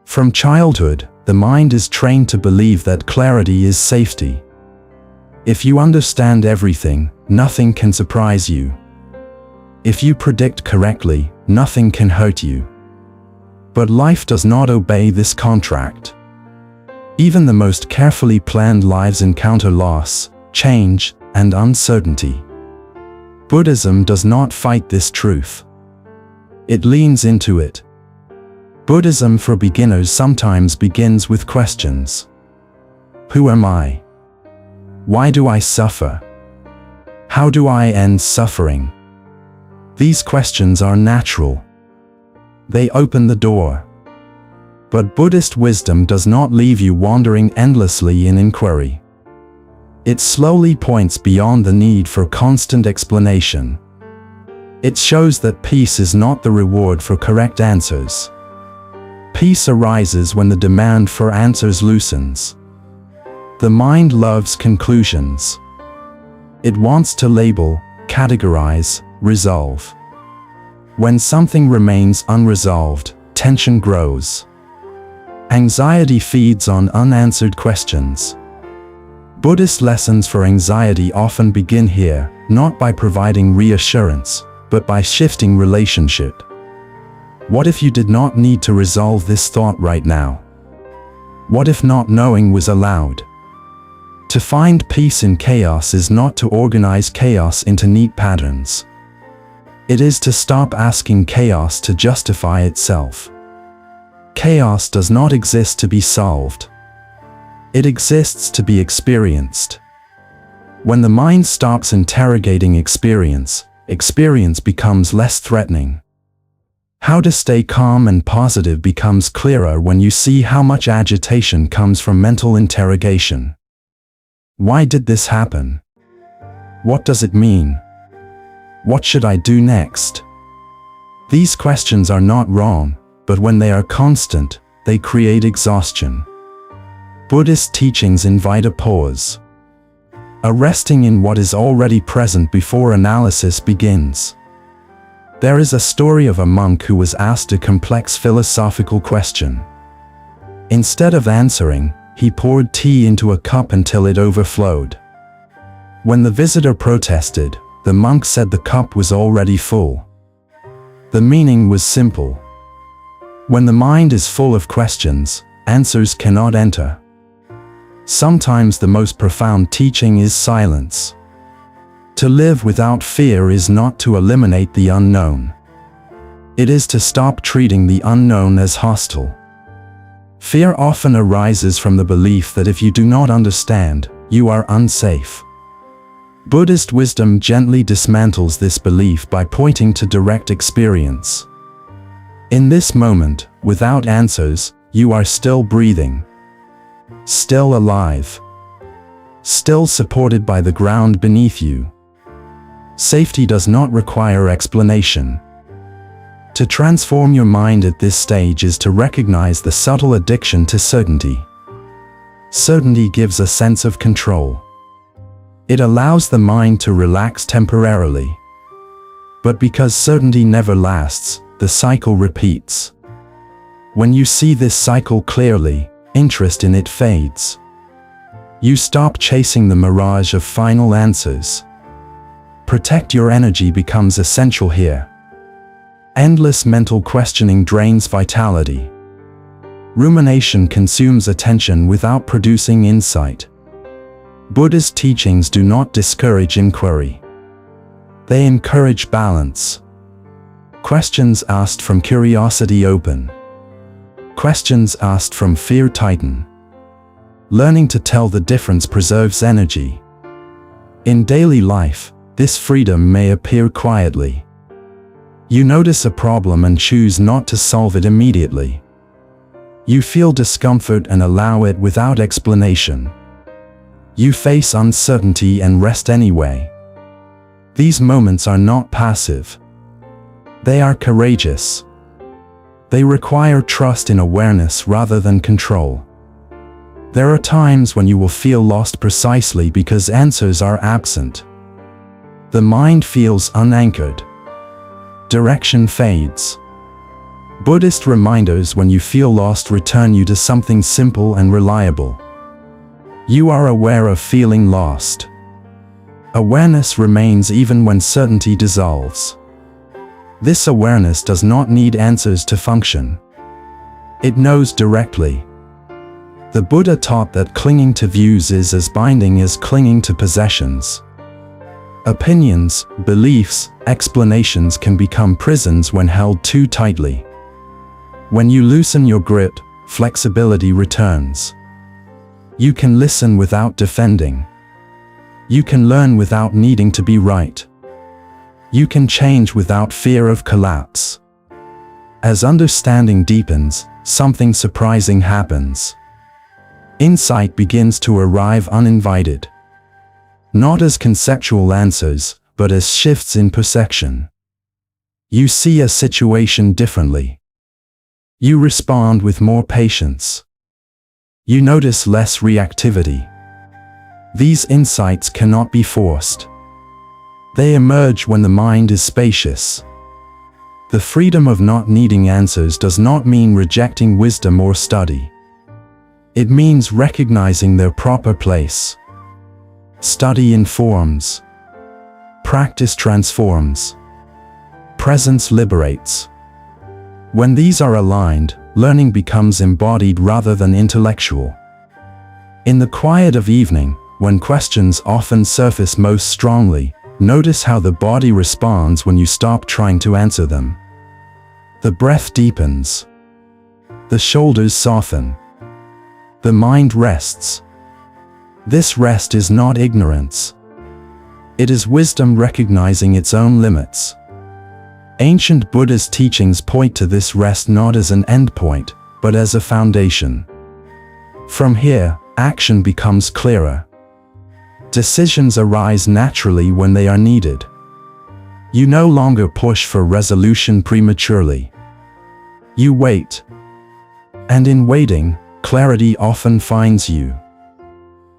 From childhood, the mind is trained to believe that clarity is safety. If you understand everything, nothing can surprise you. If you predict correctly, nothing can hurt you. But life does not obey this contract. Even the most carefully planned lives encounter loss, change, and uncertainty. Buddhism does not fight this truth. It leans into it. Buddhism for beginners sometimes begins with questions. Who am I? Why do I suffer? How do I end suffering? These questions are natural. They open the door. But Buddhist wisdom does not leave you wandering endlessly in inquiry. It slowly points beyond the need for constant explanation. It shows that peace is not the reward for correct answers. Peace arises when the demand for answers loosens. The mind loves conclusions. It wants to label, categorize, resolve. When something remains unresolved, tension grows. Anxiety feeds on unanswered questions. Buddhist lessons for anxiety often begin here, not by providing reassurance, but by shifting relationship. What if you did not need to resolve this thought right now? What if not knowing was allowed? To find peace in chaos is not to organize chaos into neat patterns. It is to stop asking chaos to justify itself. Chaos does not exist to be solved. It exists to be experienced. When the mind stops interrogating experience, experience becomes less threatening. How to stay calm and positive becomes clearer when you see how much agitation comes from mental interrogation. Why did this happen? What does it mean? What should I do next? These questions are not wrong, but when they are constant, they create exhaustion. Buddhist teachings invite a pause. A resting in what is already present before analysis begins. There is a story of a monk who was asked a complex philosophical question. Instead of answering, he poured tea into a cup until it overflowed. When the visitor protested, the monk said the cup was already full. The meaning was simple. When the mind is full of questions, answers cannot enter. Sometimes the most profound teaching is silence. To live without fear is not to eliminate the unknown. It is to stop treating the unknown as hostile. Fear often arises from the belief that if you do not understand, you are unsafe. Buddhist wisdom gently dismantles this belief by pointing to direct experience. In this moment, without answers, you are still breathing. Still alive. Still supported by the ground beneath you. Safety does not require explanation. To transform your mind at this stage is to recognize the subtle addiction to certainty. Certainty gives a sense of control. It allows the mind to relax temporarily. But because certainty never lasts, the cycle repeats. When you see this cycle clearly, interest in it fades. You stop chasing the mirage of final answers. Protect your energy becomes essential here. Endless mental questioning drains vitality. Rumination consumes attention without producing insight. Buddhist teachings do not discourage inquiry. They encourage balance. Questions asked from curiosity open. Questions asked from fear tighten. Learning to tell the difference preserves energy. In daily life, this freedom may appear quietly. You notice a problem and choose not to solve it immediately. You feel discomfort and allow it without explanation. You face uncertainty and rest anyway. These moments are not passive. They are courageous. They require trust in awareness rather than control. There are times when you will feel lost precisely because answers are absent. The mind feels unanchored. Direction fades. Buddhist reminders when you feel lost return you to something simple and reliable. You are aware of feeling lost. Awareness remains even when certainty dissolves. This awareness does not need answers to function. It knows directly. The Buddha taught that clinging to views is as binding as clinging to possessions. Opinions, beliefs, explanations can become prisons when held too tightly. When you loosen your grip, flexibility returns. You can listen without defending. You can learn without needing to be right. You can change without fear of collapse. As understanding deepens, something surprising happens. Insight begins to arrive uninvited. Not as conceptual answers, but as shifts in perception. You see a situation differently. You respond with more patience. You notice less reactivity. These insights cannot be forced. They emerge when the mind is spacious. The freedom of not needing answers does not mean rejecting wisdom or study. It means recognizing their proper place. Study informs. Practice transforms. Presence liberates. When these are aligned, learning becomes embodied rather than intellectual. In the quiet of evening, when questions often surface most strongly, notice how the body responds when you stop trying to answer them. The breath deepens. The shoulders soften. The mind rests. This rest is not ignorance. It is wisdom recognizing its own limits. Ancient Buddhist teachings point to this rest not as an endpoint, but as a foundation. From here, action becomes clearer. Decisions arise naturally when they are needed. You no longer push for resolution prematurely. You wait. And in waiting, clarity often finds you.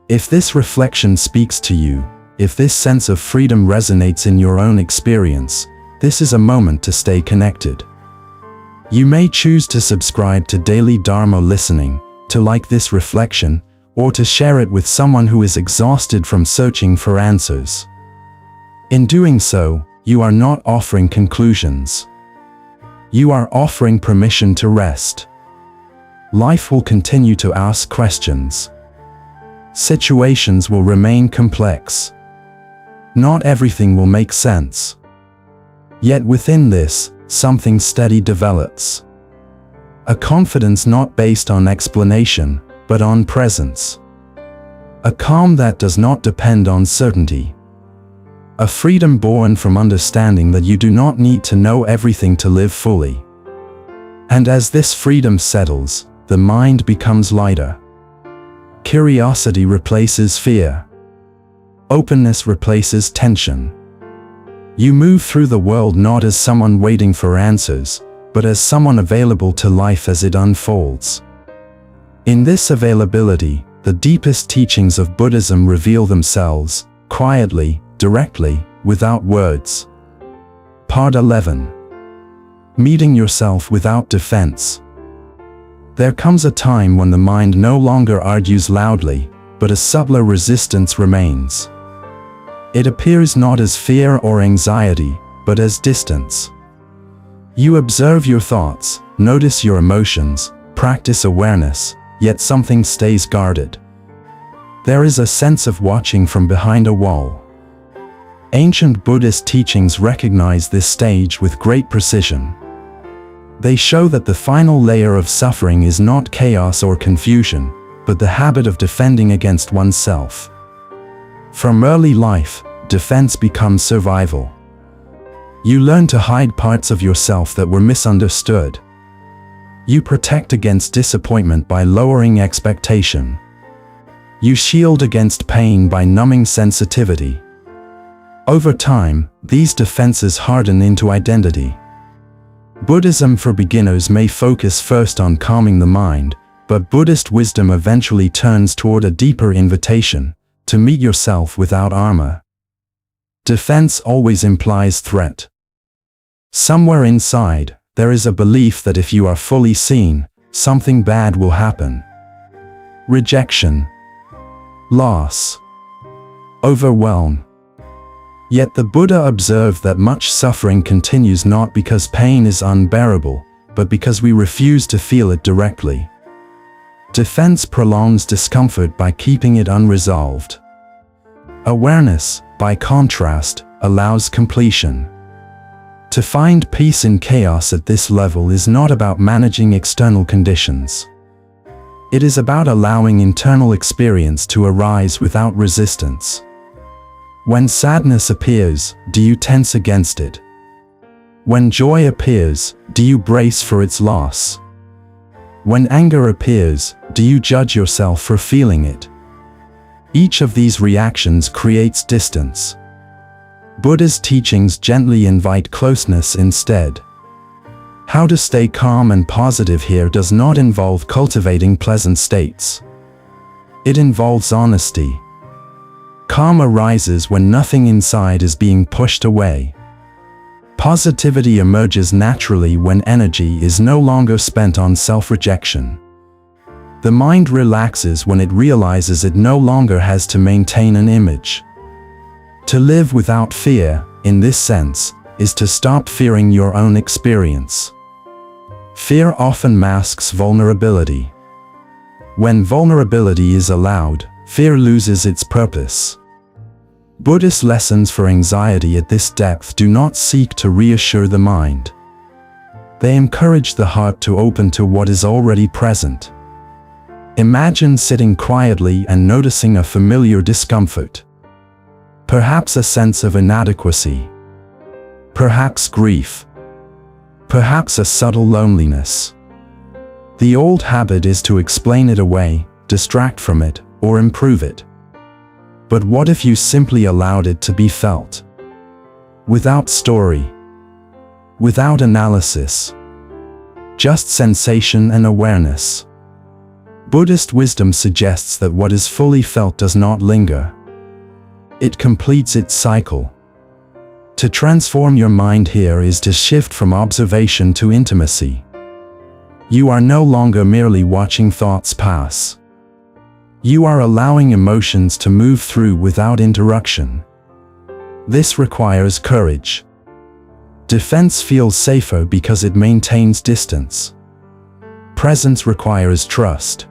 If this reflection speaks to you, if this sense of freedom resonates in your own experience, this is a moment to stay connected. You may choose to subscribe to Daily Dharma Listening, to like this reflection, or to share it with someone who is exhausted from searching for answers. In doing so, you are not offering conclusions. You are offering permission to rest. Life will continue to ask questions. Situations will remain complex. Not everything will make sense. Yet within this, something steady develops. A confidence not based on explanation, but on presence. A calm that does not depend on certainty. A freedom born from understanding that you do not need to know everything to live fully. And as this freedom settles, the mind becomes lighter. Curiosity replaces fear. Openness replaces tension. You move through the world not as someone waiting for answers, but as someone available to life as it unfolds. In this availability, the deepest teachings of Buddhism reveal themselves, quietly, directly, without words. Part 11. Meeting yourself without defense. There comes a time when the mind no longer argues loudly, but a subtler resistance remains. It appears not as fear or anxiety, but as distance. You observe your thoughts, notice your emotions, practice awareness, yet something stays guarded. There is a sense of watching from behind a wall. Ancient Buddhist teachings recognize this stage with great precision. They show that the final layer of suffering is not chaos or confusion, but the habit of defending against oneself. From early life, defense becomes survival. You learn to hide parts of yourself that were misunderstood. You protect against disappointment by lowering expectation. You shield against pain by numbing sensitivity. Over time, these defenses harden into identity. Buddhism for beginners may focus first on calming the mind, but Buddhist wisdom eventually turns toward a deeper invitation to meet yourself without armor. Defense always implies threat. Somewhere inside, there is a belief that if you are fully seen, something bad will happen. Rejection, loss, overwhelm. Yet the Buddha observed that much suffering continues not because pain is unbearable, but because we refuse to feel it directly. Defense prolongs discomfort by keeping it unresolved. Awareness, by contrast, allows completion. To find peace in chaos at this level is not about managing external conditions. It is about allowing internal experience to arise without resistance. When sadness appears, do you tense against it? When joy appears, do you brace for its loss? When anger appears, do you judge yourself for feeling it? Each of these reactions creates distance. Buddha's teachings gently invite closeness instead. How to stay calm and positive here does not involve cultivating pleasant states. It involves honesty. Calm arises when nothing inside is being pushed away. Positivity emerges naturally when energy is no longer spent on self-rejection. The mind relaxes when it realizes it no longer has to maintain an image. To live without fear, in this sense, is to stop fearing your own experience. Fear often masks vulnerability. When vulnerability is allowed, fear loses its purpose. Buddhist lessons for anxiety at this depth do not seek to reassure the mind. They encourage the heart to open to what is already present. Imagine sitting quietly and noticing a familiar discomfort. Perhaps a sense of inadequacy. Perhaps grief. Perhaps a subtle loneliness. The old habit is to explain it away, distract from it, or improve it. But what if you simply allowed it to be felt? Without story. Without analysis. Just sensation and awareness. Buddhist wisdom suggests that what is fully felt does not linger. It completes its cycle. To transform your mind here is to shift from observation to intimacy. You are no longer merely watching thoughts pass. You are allowing emotions to move through without interruption. This requires courage. Defense feels safer because it maintains distance. Presence requires trust.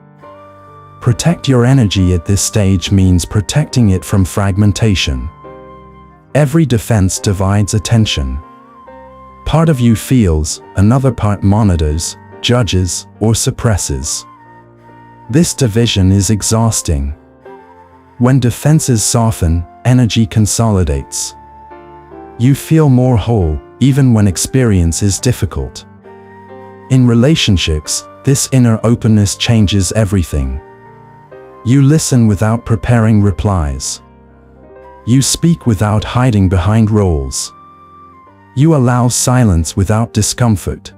Protect your energy at this stage means protecting it from fragmentation. Every defense divides attention. Part of you feels, another part monitors, judges, or suppresses. This division is exhausting. When defenses soften, energy consolidates. You feel more whole, even when experience is difficult. In relationships, this inner openness changes everything. You listen without preparing replies. You speak without hiding behind roles. You allow silence without discomfort.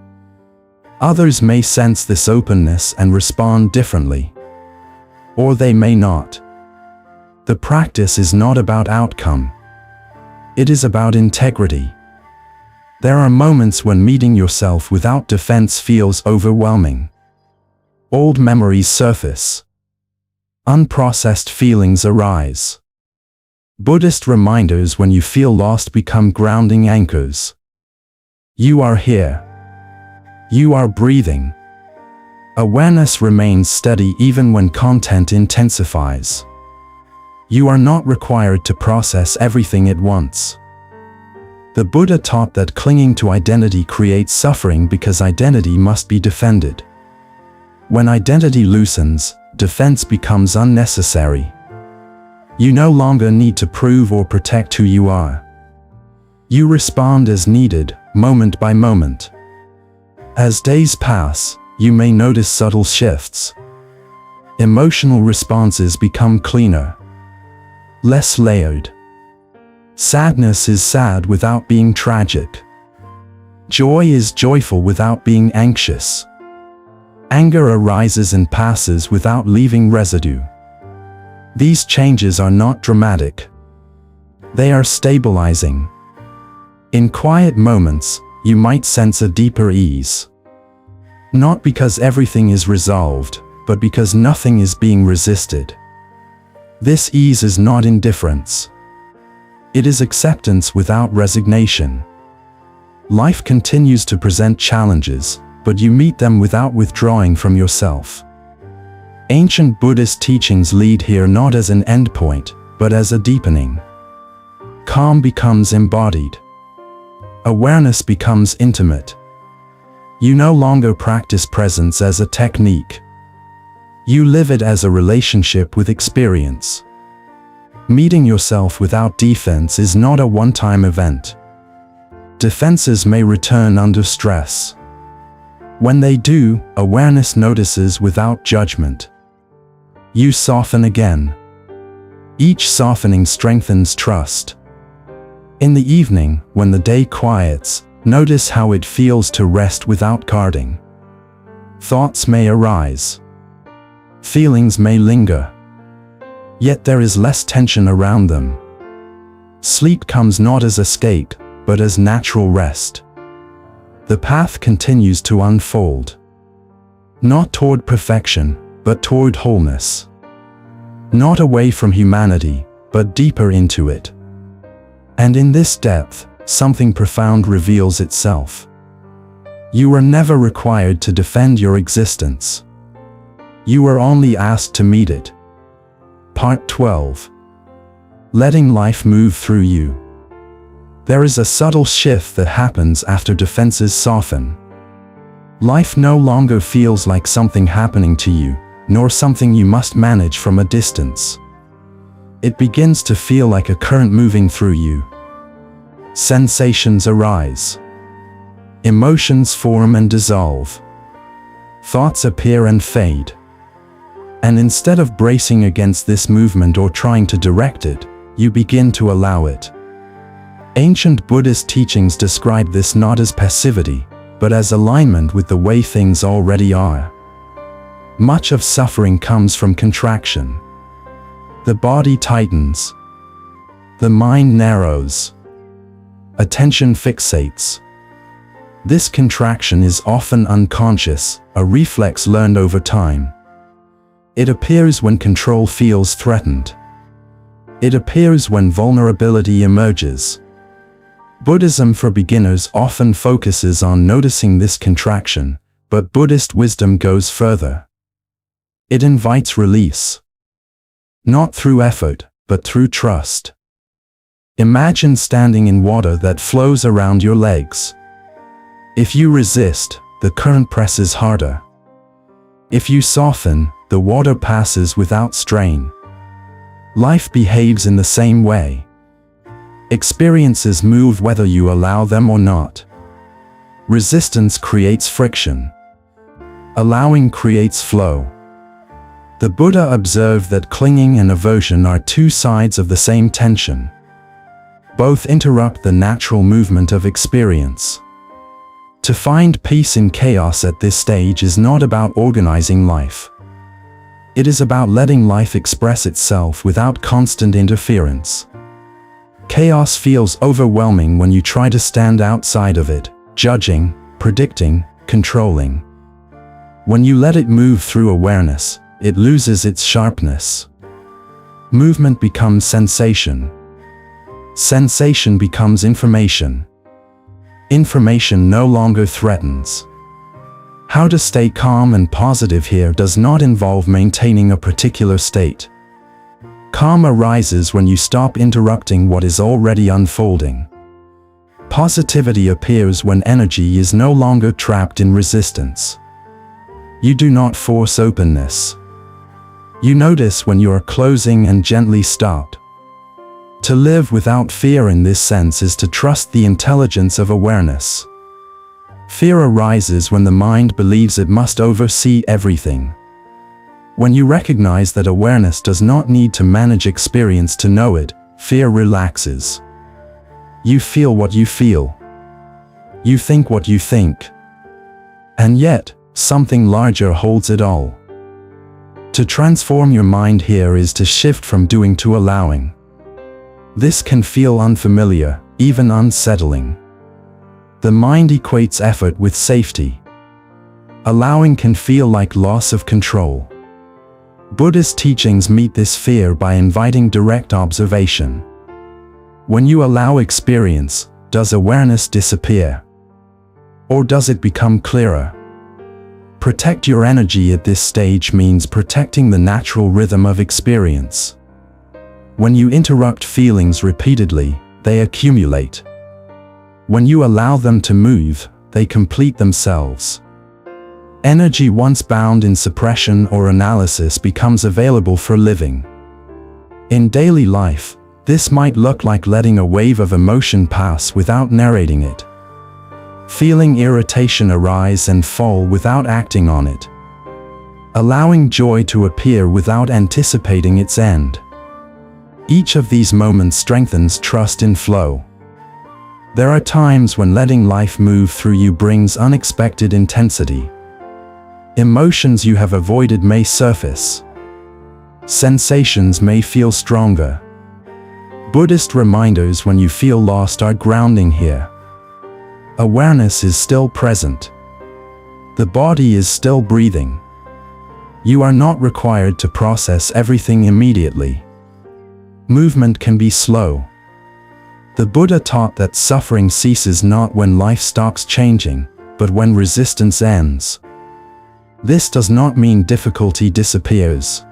Others may sense this openness and respond differently. Or they may not. The practice is not about outcome. It is about integrity. There are moments when meeting yourself without defense feels overwhelming. Old memories surface. Unprocessed feelings arise. Buddhist reminders when you feel lost become grounding anchors. You are here. You are breathing. Awareness remains steady even when content intensifies. You are not required to process everything at once. The Buddha taught that clinging to identity creates suffering because identity must be defended. When identity loosens, defense becomes unnecessary. You no longer need to prove or protect who you are. You respond as needed, moment by moment. As days pass, you may notice subtle shifts. Emotional responses become cleaner, less layered. Sadness is sad without being tragic. Joy is joyful without being anxious. Anger arises and passes without leaving residue. These changes are not dramatic. They are stabilizing. In quiet moments, you might sense a deeper ease. Not because everything is resolved, but because nothing is being resisted. This ease is not indifference. It is acceptance without resignation. Life continues to present challenges, but you meet them without withdrawing from yourself. Ancient Buddhist teachings lead here not as an endpoint, but as a deepening. Calm becomes embodied. Awareness becomes intimate. You no longer practice presence as a technique. You live it as a relationship with experience. Meeting yourself without defense is not a one-time event. Defenses may return under stress. When they do, awareness notices without judgment. You soften again. Each softening strengthens trust. In the evening, when the day quiets, notice how it feels to rest without guarding. Thoughts may arise. Feelings may linger. Yet there is less tension around them. Sleep comes not as escape, but as natural rest. The path continues to unfold. Not toward perfection, but toward wholeness. Not away from humanity, but deeper into it. And in this depth, something profound reveals itself. You are never required to defend your existence. You are only asked to meet it. Part 12. Letting life move through you. There is a subtle shift that happens after defenses soften. Life no longer feels like something happening to you, nor something you must manage from a distance. It begins to feel like a current moving through you. Sensations arise. Emotions form and dissolve. Thoughts appear and fade. And instead of bracing against this movement or trying to direct it, you begin to allow it. Ancient Buddhist teachings describe this not as passivity, but as alignment with the way things already are. Much of suffering comes from contraction. The body tightens. The mind narrows. Attention fixates. This contraction is often unconscious, a reflex learned over time. It appears when control feels threatened. It appears when vulnerability emerges. Buddhism for beginners often focuses on noticing this contraction, but Buddhist wisdom goes further. It invites release. Not through effort, but through trust. Imagine standing in water that flows around your legs. If you resist, the current presses harder. If you soften, the water passes without strain. Life behaves in the same way. Experiences move whether you allow them or not. Resistance creates friction. Allowing creates flow. The Buddha observed that clinging and aversion are two sides of the same tension. Both interrupt the natural movement of experience. To find peace in chaos at this stage is not about organizing life. It is about letting life express itself without constant interference. Chaos feels overwhelming when you try to stand outside of it, judging, predicting, controlling. When you let it move through awareness, it loses its sharpness. Movement becomes sensation. Sensation becomes information. Information no longer threatens. How to stay calm and positive here does not involve maintaining a particular state. Calm arises when you stop interrupting what is already unfolding. Positivity appears when energy is no longer trapped in resistance. You do not force openness. You notice when you are closing and gently stop. To live without fear in this sense is to trust the intelligence of awareness. Fear arises when the mind believes it must oversee everything. When you recognize that awareness does not need to manage experience to know it, fear relaxes. You feel what you feel. You think what you think. And yet, something larger holds it all. To transform your mind here is to shift from doing to allowing. This can feel unfamiliar, even unsettling. The mind equates effort with safety. Allowing can feel like loss of control. Buddhist teachings meet this fear by inviting direct observation. When you allow experience, does awareness disappear? Or does it become clearer? Protect your energy at this stage means protecting the natural rhythm of experience. When you interrupt feelings repeatedly, they accumulate. When you allow them to move, they complete themselves. Energy once bound in suppression or analysis becomes available for living. In daily life, this might look like letting a wave of emotion pass without narrating it. Feeling irritation arise and fall without acting on it. Allowing joy to appear without anticipating its end. Each of these moments strengthens trust in flow. There are times when letting life move through you brings unexpected intensity. Emotions you have avoided may surface. Sensations may feel stronger. Buddhist reminders when you feel lost are grounding here. Awareness is still present. The body is still breathing. You are not required to process everything immediately. Movement can be slow. The Buddha taught that suffering ceases not when life stops changing, but when resistance ends. This does not mean difficulty disappears.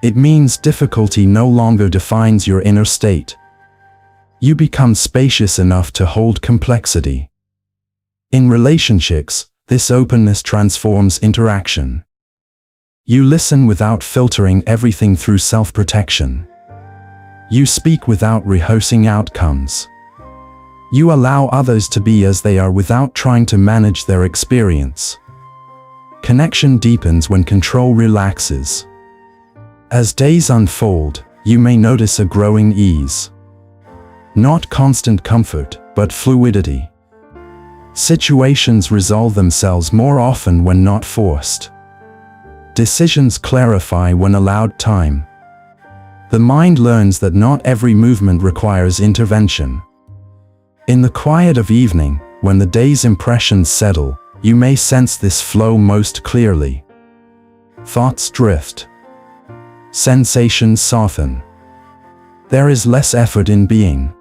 It means difficulty no longer defines your inner state. You become spacious enough to hold complexity. In relationships, this openness transforms interaction. You listen without filtering everything through self-protection. You speak without rehearsing outcomes. You allow others to be as they are without trying to manage their experience. Connection deepens when control relaxes. As days unfold, you may notice a growing ease. Not constant comfort, but fluidity. Situations resolve themselves more often when not forced. Decisions clarify when allowed time. The mind learns that not every movement requires intervention. In the quiet of evening, when the day's impressions settle, you may sense this flow most clearly. Thoughts drift. Sensations soften. There is less effort in being.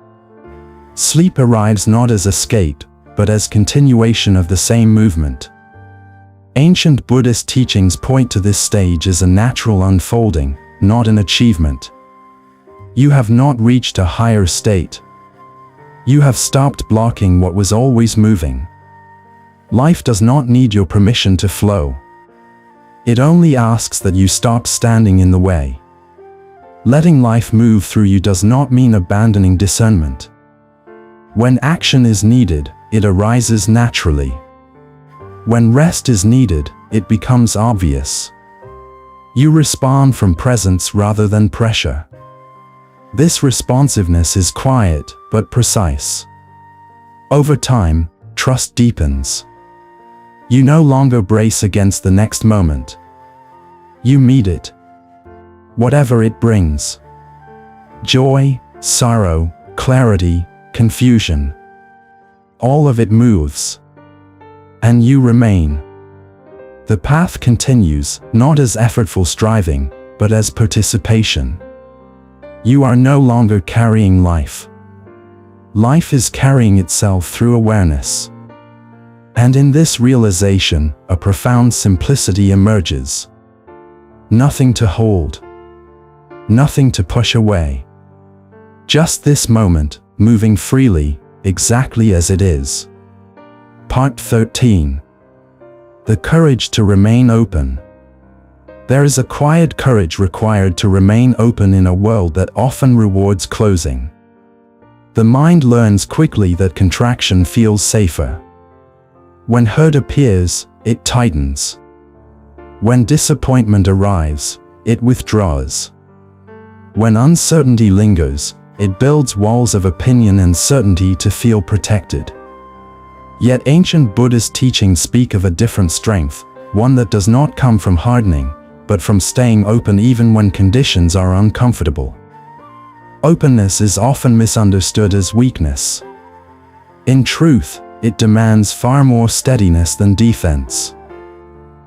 Sleep arrives not as escape, but as continuation of the same movement. Ancient Buddhist teachings point to this stage as a natural unfolding, not an achievement. You have not reached a higher state. You have stopped blocking what was always moving. Life does not need your permission to flow. It only asks that you stop standing in the way. Letting life move through you does not mean abandoning discernment. When action is needed, it arises naturally. When rest is needed, it becomes obvious. You respond from presence rather than pressure. This responsiveness is quiet, but precise. Over time, trust deepens. You no longer brace against the next moment. You meet it. Whatever it brings. Joy, sorrow, clarity, confusion. All of it moves. And you remain. The path continues, not as effortful striving, but as participation. You are no longer carrying life. Life is carrying itself through awareness. And in this realization, a profound simplicity emerges. Nothing to hold. Nothing to push away. Just this moment, moving freely, exactly as it is. Part 13. The courage to remain open. There is a quiet courage required to remain open in a world that often rewards closing. The mind learns quickly that contraction feels safer. When hurt appears, it tightens. When disappointment arrives, it withdraws. When uncertainty lingers, it builds walls of opinion and certainty to feel protected. Yet ancient Buddhist teachings speak of a different strength, one that does not come from hardening, but from staying open even when conditions are uncomfortable. Openness is often misunderstood as weakness. In truth, it demands far more steadiness than defense.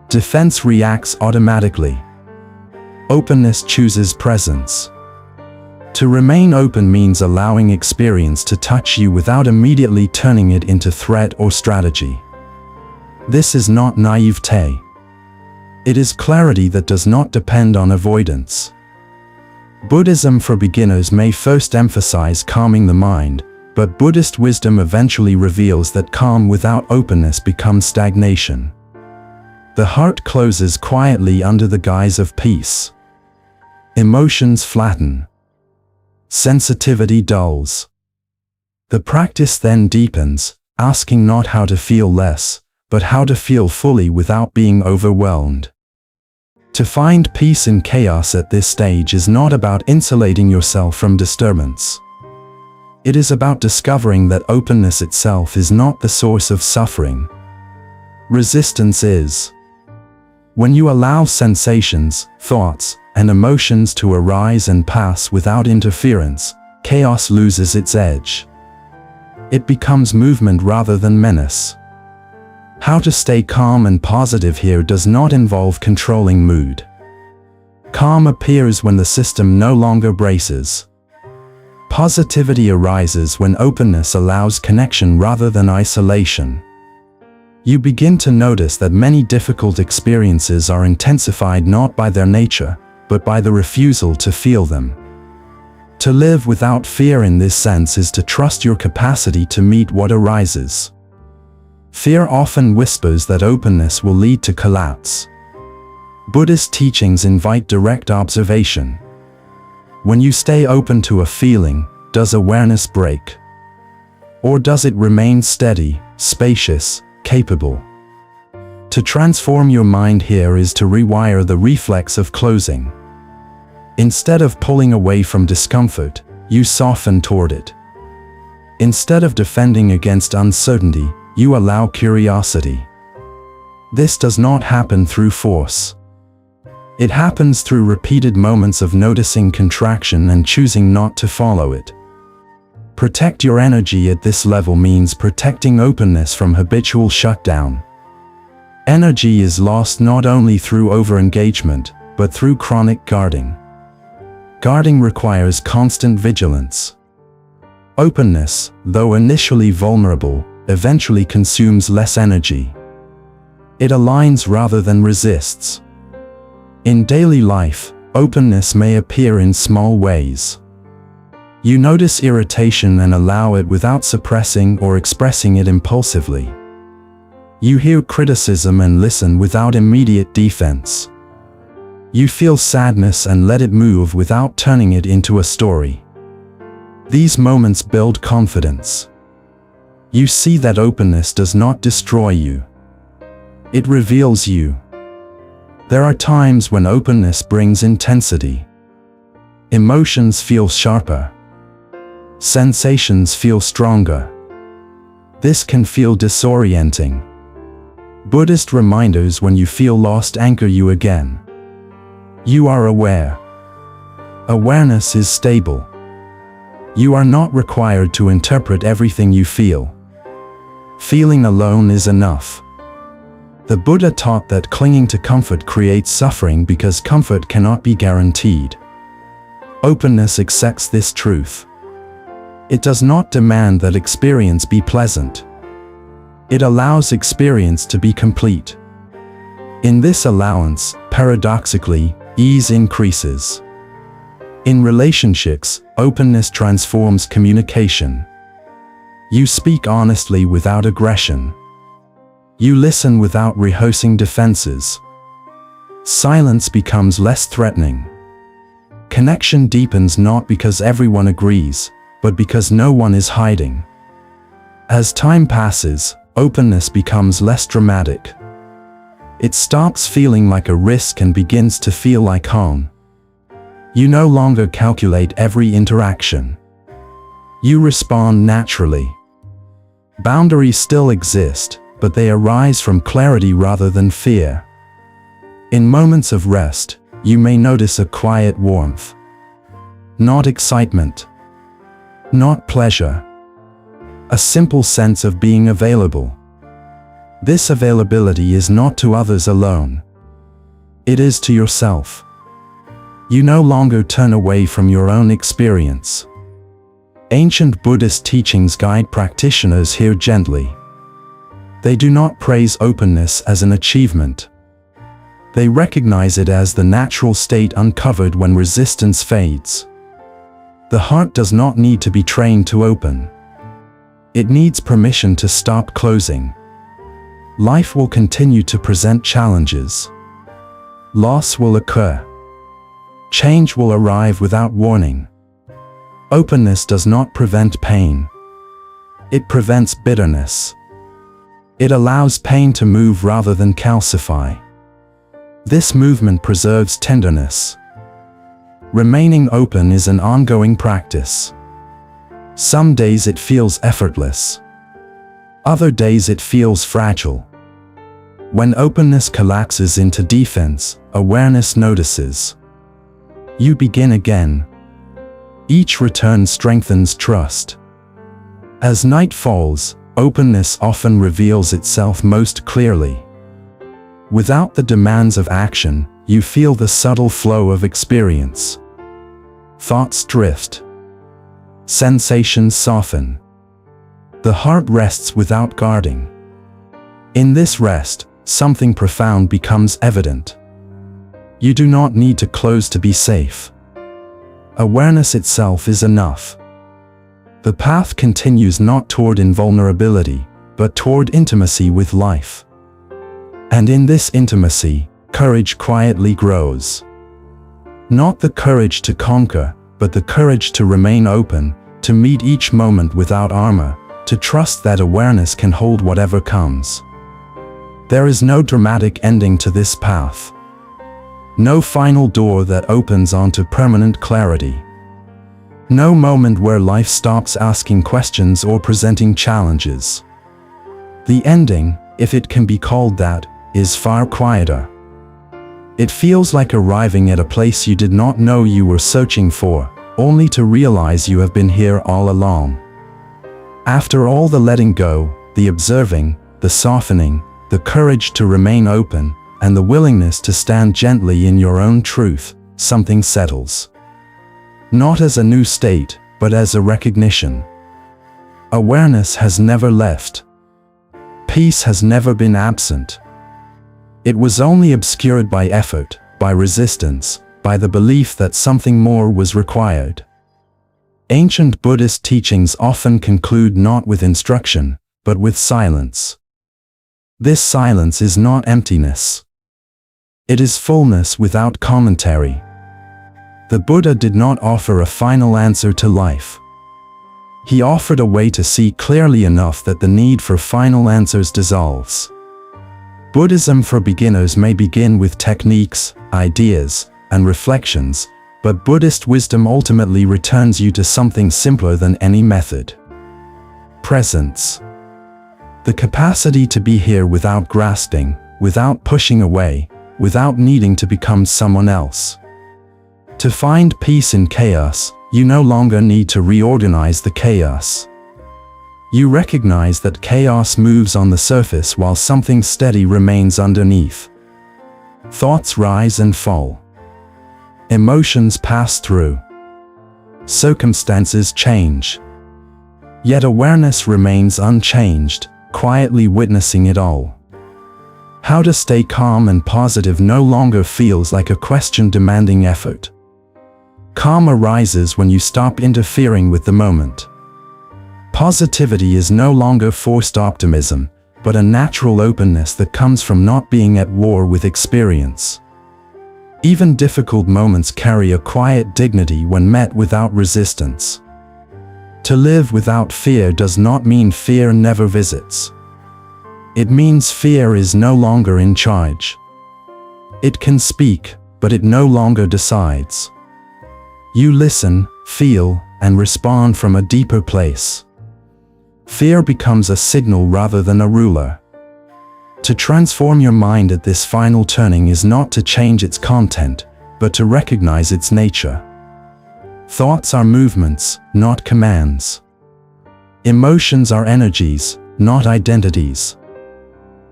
Defense reacts automatically. Openness chooses presence. To remain open means allowing experience to touch you without immediately turning it into threat or strategy. This is not naivete. It is clarity that does not depend on avoidance. Buddhism for beginners may first emphasize calming the mind, but Buddhist wisdom eventually reveals that calm without openness becomes stagnation. The heart closes quietly under the guise of peace. Emotions flatten. Sensitivity dulls. The practice then deepens, asking not how to feel less, but how to feel fully without being overwhelmed. To find peace in chaos at this stage is not about insulating yourself from disturbance. It is about discovering that openness itself is not the source of suffering. Resistance is. When you allow sensations, thoughts, and emotions to arise and pass without interference, chaos loses its edge. It becomes movement rather than menace. How to stay calm and positive here does not involve controlling mood. Calm appears when the system no longer braces. Positivity arises when openness allows connection rather than isolation. You begin to notice that many difficult experiences are intensified not by their nature, but by the refusal to feel them. To live without fear in this sense is to trust your capacity to meet what arises. Fear often whispers that openness will lead to collapse. Buddhist teachings invite direct observation. When you stay open to a feeling, does awareness break? Or does it remain steady, spacious, capable? To transform your mind here is to rewire the reflex of closing. Instead of pulling away from discomfort, you soften toward it. Instead of defending against uncertainty, you allow curiosity. This does not happen through force. It happens through repeated moments of noticing contraction and choosing not to follow it. Protect your energy at this level means protecting openness from habitual shutdown. Energy is lost not only through over-engagement, but through chronic guarding. Guarding requires constant vigilance. Openness, though initially vulnerable, eventually consumes less energy. It aligns rather than resists. In daily life, openness may appear in small ways. You notice irritation and allow it without suppressing or expressing it impulsively. You hear criticism and listen without immediate defense. You feel sadness and let it move without turning it into a story. These moments build confidence. You see that openness does not destroy you. It reveals you. There are times when openness brings intensity. Emotions feel sharper. Sensations feel stronger. This can feel disorienting. Buddhist reminders when you feel lost anchor you again. You are aware. Awareness is stable. You are not required to interpret everything you feel. Feeling alone is enough. The Buddha taught that clinging to comfort creates suffering because comfort cannot be guaranteed. Openness accepts this truth. It does not demand that experience be pleasant. It allows experience to be complete. In this allowance, paradoxically, ease increases. In relationships, openness transforms communication. You speak honestly without aggression. You listen without rehearsing defenses. Silence becomes less threatening. Connection deepens not because everyone agrees, but because no one is hiding. As time passes, openness becomes less dramatic. It stops feeling like a risk and begins to feel like home. You no longer calculate every interaction. You respond naturally. Boundaries still exist, but they arise from clarity rather than fear. In moments of rest, you may notice a quiet warmth. Not excitement. Not pleasure. A simple sense of being available. This availability is not to others alone. It is to yourself. You no longer turn away from your own experience. Ancient Buddhist teachings guide practitioners here gently. They do not praise openness as an achievement. They recognize it as the natural state uncovered when resistance fades. The heart does not need to be trained to open. It needs permission to stop closing. Life will continue to present challenges. Loss will occur. Change will arrive without warning. Openness does not prevent pain. It prevents bitterness. It allows pain to move rather than calcify. This movement preserves tenderness. Remaining open is an ongoing practice. Some days it feels effortless. Other days it feels fragile. When openness collapses into defense, awareness notices. You begin again. Each return strengthens trust. As night falls, openness often reveals itself most clearly. Without the demands of action, you feel the subtle flow of experience. Thoughts drift. Sensations soften. The heart rests without guarding. In this rest, something profound becomes evident. You do not need to close to be safe. Awareness itself is enough. The path continues not toward invulnerability, but toward intimacy with life. And in this intimacy, courage quietly grows. Not the courage to conquer, but the courage to remain open, to meet each moment without armor, to trust that awareness can hold whatever comes. There is no dramatic ending to this path. No final door that opens onto permanent clarity. No moment where life stops asking questions or presenting challenges. The ending, if it can be called that, is far quieter. It feels like arriving at a place you did not know you were searching for, only to realize you have been here all along. After all the letting go, the observing, the softening, the courage to remain open, and the willingness to stand gently in your own truth, something settles. Not as a new state, but as a recognition. Awareness has never left. Peace has never been absent. It was only obscured by effort, by resistance, by the belief that something more was required. Ancient Buddhist teachings often conclude not with instruction, but with silence. This silence is not emptiness. It is fullness without commentary. The Buddha did not offer a final answer to life. He offered a way to see clearly enough that the need for final answers dissolves. Buddhism for beginners may begin with techniques, ideas, and reflections, but Buddhist wisdom ultimately returns you to something simpler than any method. Presence. The capacity to be here without grasping, without pushing away, without needing to become someone else. To find peace in chaos, you no longer need to reorganize the chaos. You recognize that chaos moves on the surface while something steady remains underneath. Thoughts rise and fall. Emotions pass through. Circumstances change. Yet awareness remains unchanged, quietly witnessing it all. How to stay calm and positive no longer feels like a question demanding effort. Calm arises when you stop interfering with the moment. Positivity is no longer forced optimism, but a natural openness that comes from not being at war with experience. Even difficult moments carry a quiet dignity when met without resistance. To live without fear does not mean fear never visits. It means fear is no longer in charge. It can speak, but it no longer decides. You listen, feel, and respond from a deeper place. Fear becomes a signal rather than a ruler. To transform your mind at this final turning is not to change its content, but to recognize its nature. Thoughts are movements, not commands. Emotions are energies, not identities.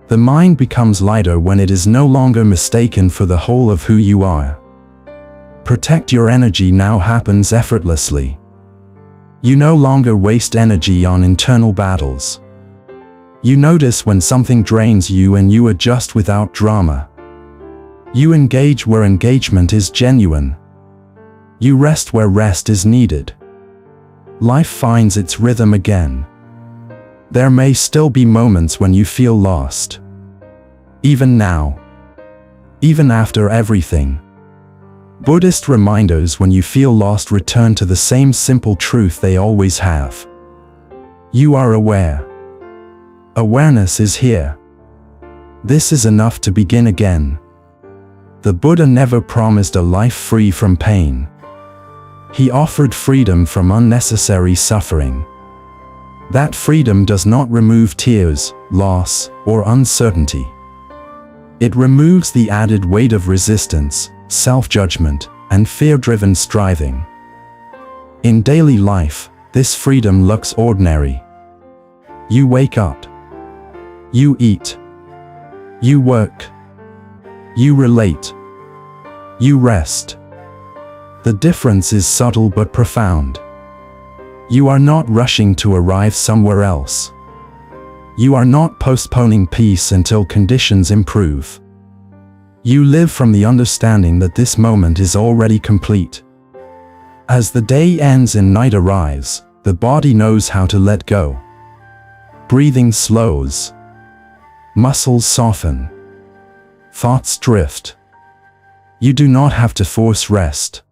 The mind becomes lighter when it is no longer mistaken for the whole of who you are. Protect your energy now happens effortlessly. You no longer waste energy on internal battles. You notice when something drains you and you adjust without drama. You engage where engagement is genuine. You rest where rest is needed. Life finds its rhythm again. There may still be moments when you feel lost. Even now. Even after everything. Buddhist reminders when you feel lost return to the same simple truth they always have. You are aware. Awareness is here. This is enough to begin again. The Buddha never promised a life free from pain. He offered freedom from unnecessary suffering. That freedom does not remove tears, loss, or uncertainty. It removes the added weight of resistance, self-judgment, and fear-driven striving. In daily life, this freedom looks ordinary. You wake up. You eat. You work. You relate. You rest. The difference is subtle but profound. You are not rushing to arrive somewhere else. You are not postponing peace until conditions improve. You live from the understanding that this moment is already complete. As the day ends and night arrives, the body knows how to let go. Breathing slows. Muscles soften. Thoughts drift. You do not have to force rest.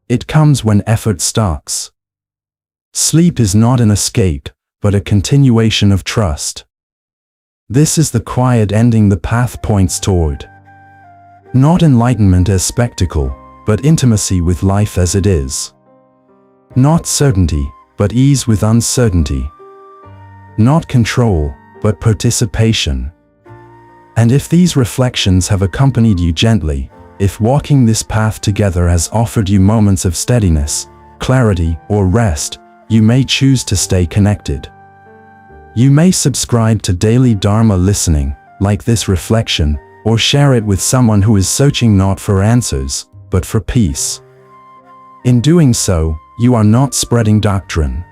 It comes when effort stops. Sleep is not an escape, but a continuation of trust. This is the quiet ending the path points toward. Not enlightenment as spectacle, but intimacy with life as it is. Not certainty, but ease with uncertainty. Not control, but participation. And if these reflections have accompanied you gently, if walking this path together has offered you moments of steadiness, clarity, or rest, you may choose to stay connected. You may subscribe to daily Dharma listening, like this reflection, or share it with someone who is searching not for answers, but for peace. In doing so, you are not spreading doctrine.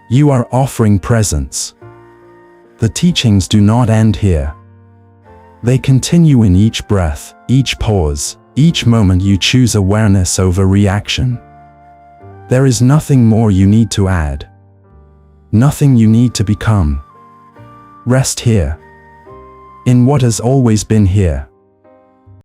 You are offering presence. The teachings do not end here. They continue in each breath, each pause, each moment you choose awareness over reaction. There is nothing more you need to add. Nothing you need to become. Rest here. In what has always been here.